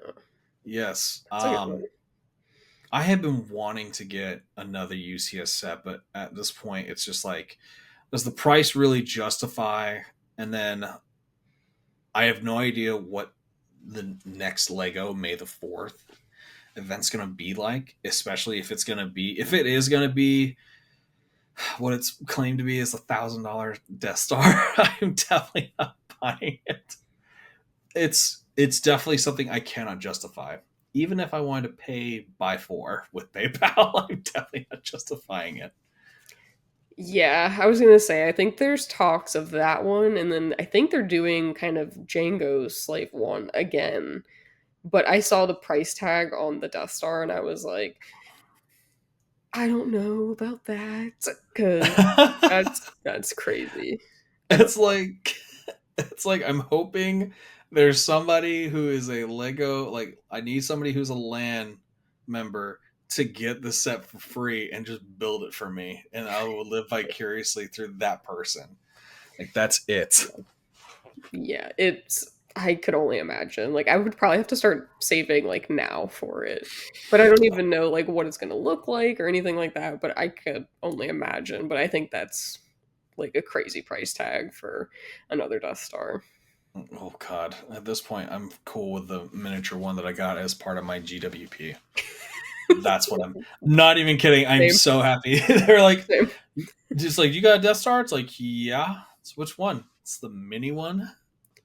Yes. that's a good one. I have been wanting to get another UCS set, but at this point, it's just like, does the price really justify? And then I have no idea what the next Lego May the 4th event's going to be like, especially if it is going to be what it's claimed to be is $1,000 Death Star. I'm definitely not buying it. It's definitely something I cannot justify. Even if I wanted to pay by 4 with PayPal, I'm definitely not justifying it. Yeah, I was gonna say, I think there's talks of that one, and then I think they're doing kind of Django's Slave One again. But I saw the price tag on the Death Star, and I was like, I don't know about that, because that's crazy. I don't it's like it's like I'm hoping there's somebody who is a Lego, like I need somebody who's a LAN member to get the set for free and just build it for me, and I will live vicariously through that person. Like that's it. Yeah, it's I could only imagine. Like I would probably have to start saving like now for it. But I don't even know like what it's going to look like or anything like that, but I could only imagine, but I think that's like a crazy price tag for another Death Star. Oh god, at this point I'm cool with the miniature one that I got as part of my GWP. That's what I'm not even kidding. I'm Same, so happy. They're like, same. just like, you got a Death Star? It's like, yeah. It's which one? It's the mini one.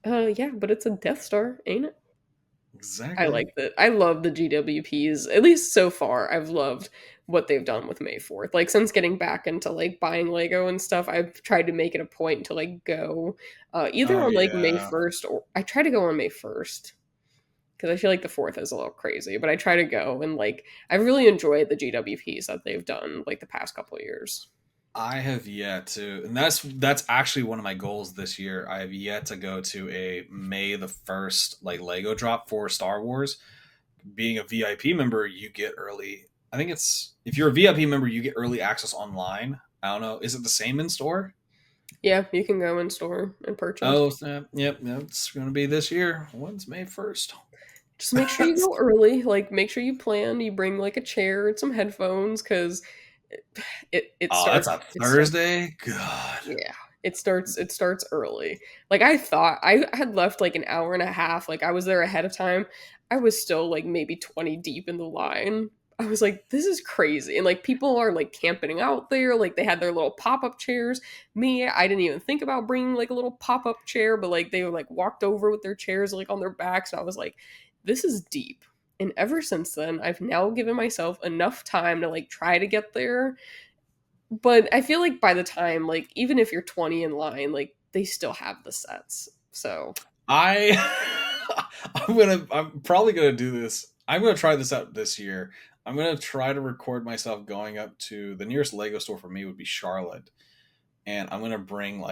Yeah, but it's a Death Star, ain't it? I Exactly. like that. I love the GWPs. At least so far, I've loved what they've done with May 4th. Like since getting back into like buying Lego and stuff, I've tried to make it a point to like go either Oh on like May yeah. 1st or I try to go on May 1st because I feel like the 4th is a little crazy, but I try to go and like I really enjoyed the GWPs that they've done like the past couple of years. I have yet to, and that's actually one of my goals this year. I have yet to go to a May the 1st like Lego drop for Star Wars. Being a VIP member, you get early. I think it's if you're a VIP member, you get early access online. I don't know. Is it the same in store? Yeah, you can go in store and purchase. Oh, snap. Yep, it's going to be this year. When's May 1st? Just make sure you go early. Like, make sure you plan. You bring like a chair and some headphones because it Oh, that's starts a it starts Thursday? God. yeah it starts early. Like I thought I had left like an hour and a half. Like I was there ahead of time. I was still like maybe 20 deep in the line. I was like, this is crazy. And like people are like camping out there. Like they had their little pop up chairs. Me, I didn't even think about bringing like a little pop up chair, but like they were like walked over with their chairs like on their backs. And I was like, this is deep. And ever since then, I've now given myself enough time to like try to get there. But I feel like by the time, like, even if you're 20 in line, like, they still have the sets. So, I I'm probably gonna do this. I'm gonna try this out this year. I'm gonna try to record myself going up to the nearest Lego store for me would be Charlotte. And I'm gonna bring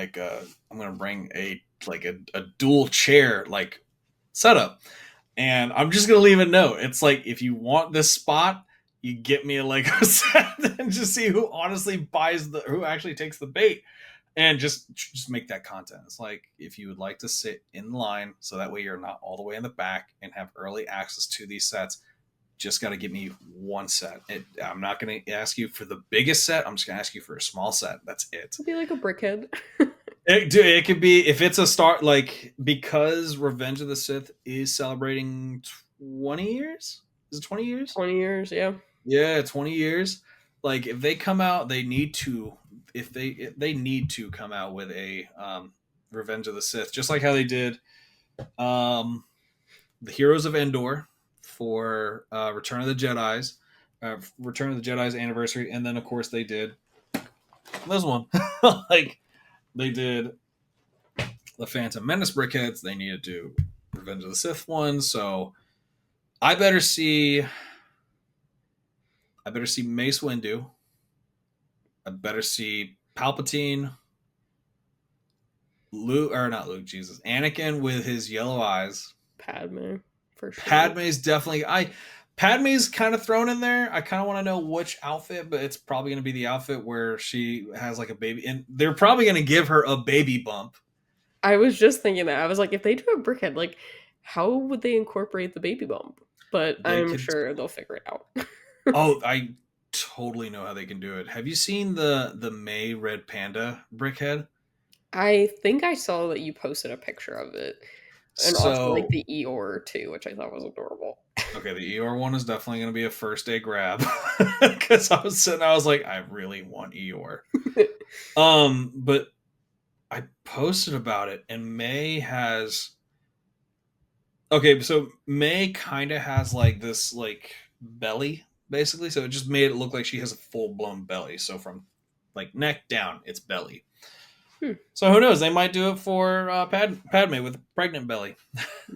a dual chair like setup. And I'm just gonna leave a note. It's like if you want this spot, you get me a Lego set and just see who honestly who actually takes the bait, and just make that content. It's like if you would like to sit in line, so that way you're not all the way in the back and have early access to these sets. Just got to give me one set. I'm not going to ask you for the biggest set. I'm just going to ask you for a small set. That's it. it'll be like a brickhead. It could be if it's a start like because Revenge of the Sith is celebrating 20 years. Is it 20 years? 20 years, yeah. Yeah, 20 years. Like if they come out, they need to if they need to come out with a Revenge of the Sith, just like how they did um the Heroes of Endor for Return of the Jedi's anniversary, and then of course they did this one. Like they did the Phantom Menace brickheads. They needed to do Revenge of the Sith one. So I better see. I better see Mace Windu. I better see Palpatine. Luke or not Luke, Jesus, Anakin with his yellow eyes. Padme, for sure. Padme's definitely. Padme's kind of thrown in there. I kind of want to know which outfit, but it's probably going to be the outfit where she has like a baby, and they're probably going to give her a baby bump. I was just thinking that. I was like, if they do a brickhead, like, How would they incorporate the baby bump? But They I'm could. sure they'll figure it out. Oh, I totally know how they can do it. Have you seen the May Red Panda brickhead? I think I saw that you posted a picture of it, and also like So the Eeyore too, which I thought was adorable. okay, the Eeyore one is definitely going to be a first day grab because I was sitting, I was like, I really want Eeyore. But I posted about it, and May has okay. So May kind of has like this like belly basically, so it just made it look like she has a full blown belly. So from like neck down, it's belly. Hmm. So who knows? They might do it for Padme with a pregnant belly.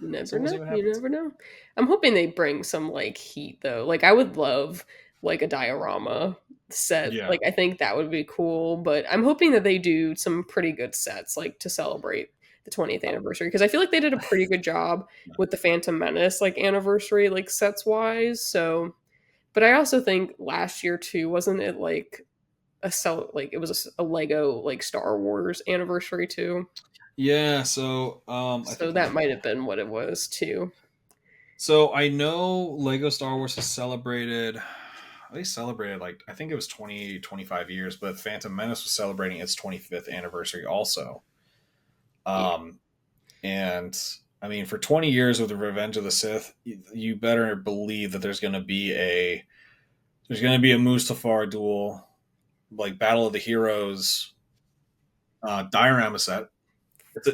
You So never we'll see know. what You happens. never know. I'm hoping they bring some like heat though. Like I would love like a diorama set. Yeah. Like I think that would be cool, but I'm hoping that they do some pretty good sets like to celebrate the 20th anniversary because I feel like they did a pretty good job with the Phantom Menace like anniversary like sets wise. So, but I also think last year too wasn't it like like it was a Lego like Star Wars anniversary too. Yeah. So I So think I'm that might looking have at. been what it was too. So I know Lego Star Wars has celebrated. They celebrated like I think it was 20 25 years, but Phantom Menace was celebrating its 25th anniversary also. Yeah. Um, and I mean, for 20 years with the Revenge of the Sith, you better believe that there's going to be a Mustafar duel, like Battle of the Heroes diorama set.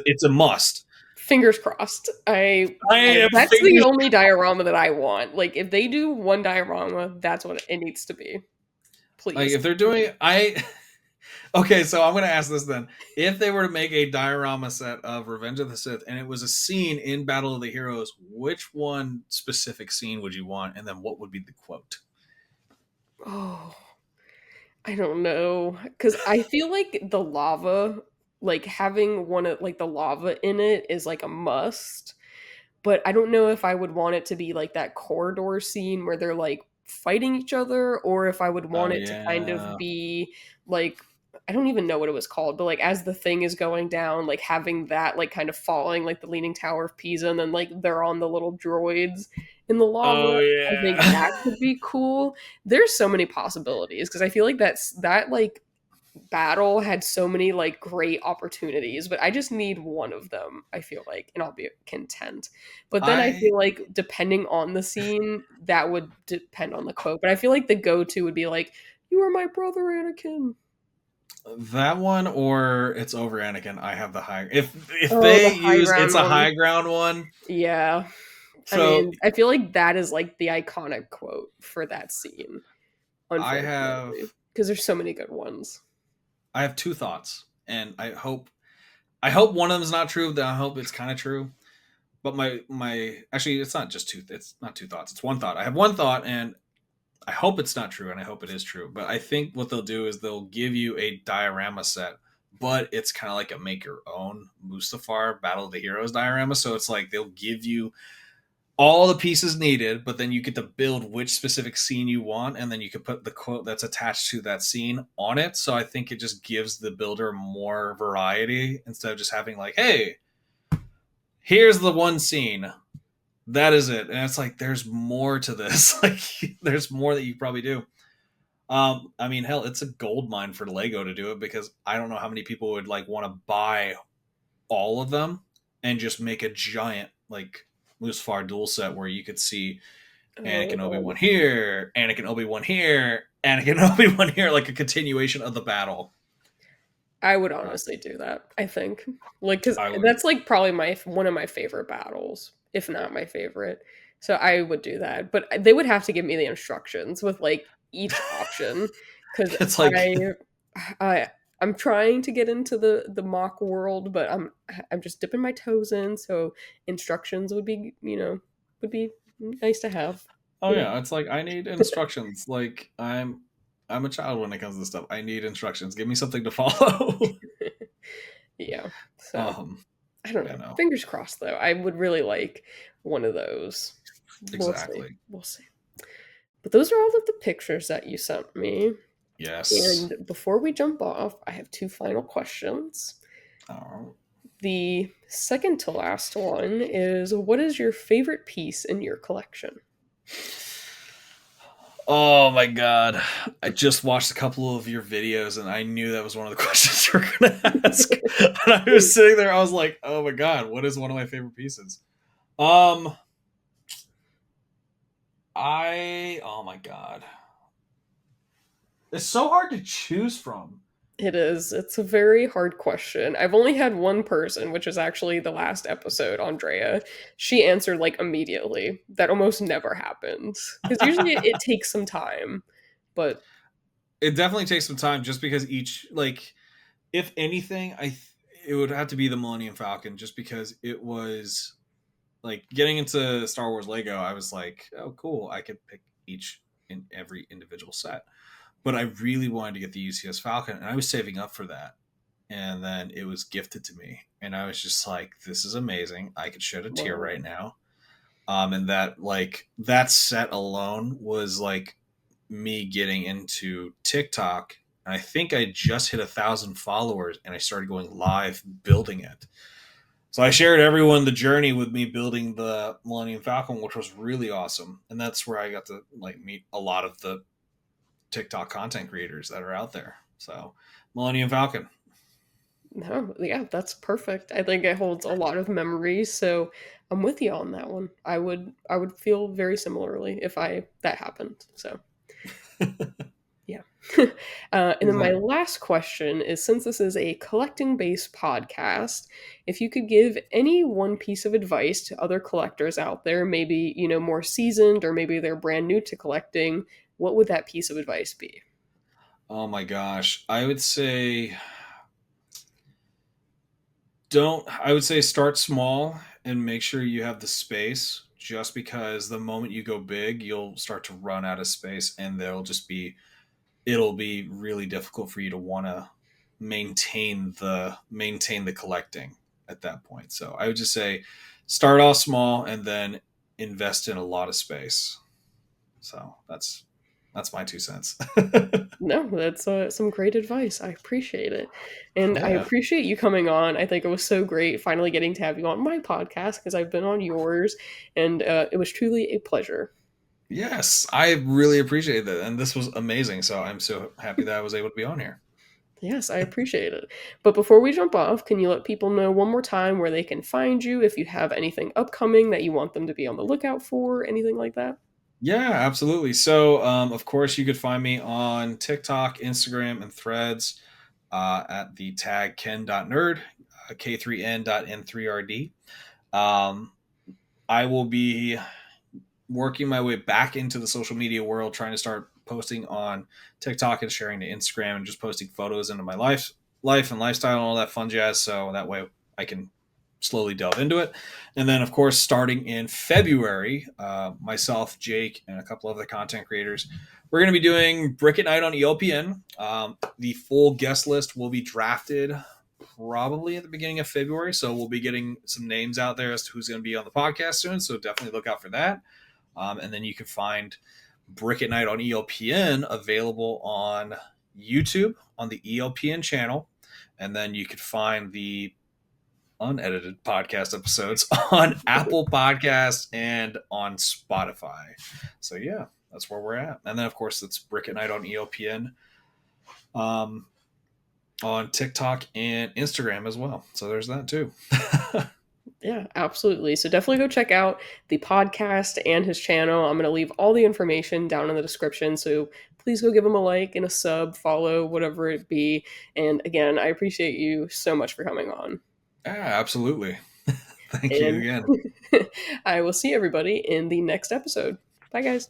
It's a must. Fingers crossed. I am That's the fingers only diorama that I want. Like if they do one diorama, that's what it needs to be. like Please. if they're doing I okay, so I'm going to ask this then. If they were to make a diorama set of Revenge of the Sith and it was a scene in Battle of the Heroes, which one specific scene would you want? And then what would be the quote? Oh, I don't know cuz I feel like the lava like having one of like the lava in it is like a must. But I don't know if I would want it to be like that corridor scene where they're like fighting each other or if I would Oh, want it to kind of yeah. be like I don't even know what it was called, but like as the thing is going down, like having that like kind of falling like the Leaning Tower of Pisa and then like they're on the little droids in the lava. Oh, I think yeah. that could be cool. There's so many possibilities because I feel like that like battle had so many like great opportunities, but I just need one of them, I feel like, and I'll be content. But then I I feel like depending on the scene, that would depend on the quote. But I feel like the go-to would be like, "You are my brother, Anakin." that one or it's over Anakin. I have the high. If Oh, they the high use it's ground a one. high ground one, Yeah. I so mean, I feel like that is like the iconic quote for that scene, I have unfortunately, because there's so many good ones. I have two thoughts, and I hope one of them is not true. Then I hope it's kind of true. But my actually, it's not just two. It's not two thoughts. It's one thought. I have one thought, and I hope it's not true, and I hope it is true. But I think what they'll do is they'll give you a diorama set, but it's kind of like a make your own Mustafar Battle of the Heroes diorama. So it's like they'll give you all the pieces needed, but then you get to build which specific scene you want, and then you can put the quote that's attached to that scene on it. So I think it just gives the builder more variety instead of just having like, hey, here's the one scene. That is it. And it's like there's more to this. Like there's more that you probably do. I mean, hell, it's a gold mine for Lego to do it because I don't know how many people would like want to buy all of them and just make a giant like Mustafar duel set where you could see Anakin Obi Wan Oh, here, Anakin Obi Wan here, Anakin Obi Wan here, like a continuation of the battle. I would Uh, honestly do that. I think, like, because I would. that's like probably my one of my favorite battles, if not my favorite. So I would do that, but they would have to give me the instructions with like each option, because It's like, I, I'm trying to get into the mock world, but I'm just dipping my toes in. So instructions would be, would be nice to have. oh Yeah. yeah, it's like I need instructions. Like I'm a child when it comes to this stuff. I need instructions. Give me something to follow. Yeah. So um, I don't yeah, know. no, Fingers crossed, though. I would really like one of those. We'll see. exactly. We'll see. But those are all of the pictures that you sent me. Yes. And before we jump off, I have two final questions. Oh, The second to last one is, what is your favorite piece in your collection? Oh my god. I just watched a couple of your videos and I knew that was one of the questions you were going to ask. And I was sitting there, I was like, oh my god, what is one of my favorite pieces? Um, oh my god. It's so hard to choose from. It is. It's a very hard question. I've only had one person, which is actually the last episode, Andrea. She answered like immediately. That almost never happens. Because usually it takes some time. But It definitely takes some time just because each, like, if anything, it would have to be the Millennium Falcon just because it was like getting into Star Wars Lego. I was like, oh, cool. I could pick each in every individual set. But I really wanted to get the UCS Falcon, and I was saving up for that. And then it was gifted to me, and I was just like, "This is amazing! I could shed a tear well, right now." And that set alone was like me getting into TikTok. I think I just hit 1,000 followers, and I started going live building it. So I shared everyone the journey with me building the Millennium Falcon, which was really awesome. And that's where I got to like meet a lot of the TikTok content creators that are out there. So Millennium Falcon. no, yeah, that's perfect. I think it holds a lot of memories, so I'm with you on that one. I would feel very similarly if I that happened. So yeah. And then my Exactly. last question is, since this is a collecting based podcast, if you could give any one piece of advice to other collectors out there, maybe, more seasoned or maybe they're brand new to collecting, what would that piece of advice be? Oh my gosh. I would say start small and make sure you have the space just because the moment you go big, you'll start to run out of space and it'll be really difficult for you to want to maintain the collecting at that point. So I would just say start off small and then invest in a lot of space. So that's my 2 cents. No, that's some great advice. I appreciate it. And I Yeah. appreciate you coming on. I think it was so great finally getting to have you on my podcast because I've been on yours, and it was truly a pleasure. Yes, I really appreciate that, and this was amazing. So I'm so happy that I was able to be on here. Yes, I appreciate it. But before we jump off, can you let people know one more time where they can find you if you have anything upcoming that you want them to be on the lookout for, anything like that? Yeah, absolutely. So, of course, you could find me on TikTok, Instagram, and Threads at the tag ken.nerd, k3n.n3rd. Um, I will be working my way back into the social media world, trying to start posting on TikTok and sharing to Instagram and just posting photos into my life and lifestyle and all that fun jazz. So that way I can slowly delve into it. And then, of course, starting in February, myself, Jake, and a couple of other content creators, we're going to be doing Brick at Night on ELPN. The full guest list will be drafted probably at the beginning of February. So we'll be getting some names out there as to who's going to be on the podcast soon. So definitely look out for that. And then you can find Brick at Night on ELPN available on YouTube on the ELPN channel. And then you could find the unedited podcast episodes on Apple Podcasts and on Spotify. So yeah, that's where we're at. And then of course it's Brick at Night on ELPN um, on TikTok and Instagram as well. So there's that too. Yeah, absolutely. So definitely go check out the podcast and his channel. I'm going to leave all the information down in the description. So please go give him a like and a sub, follow, whatever it be. And again, I appreciate you so much for coming on. Yeah, absolutely. Thank you And again. I will see everybody in the next episode. Bye, guys.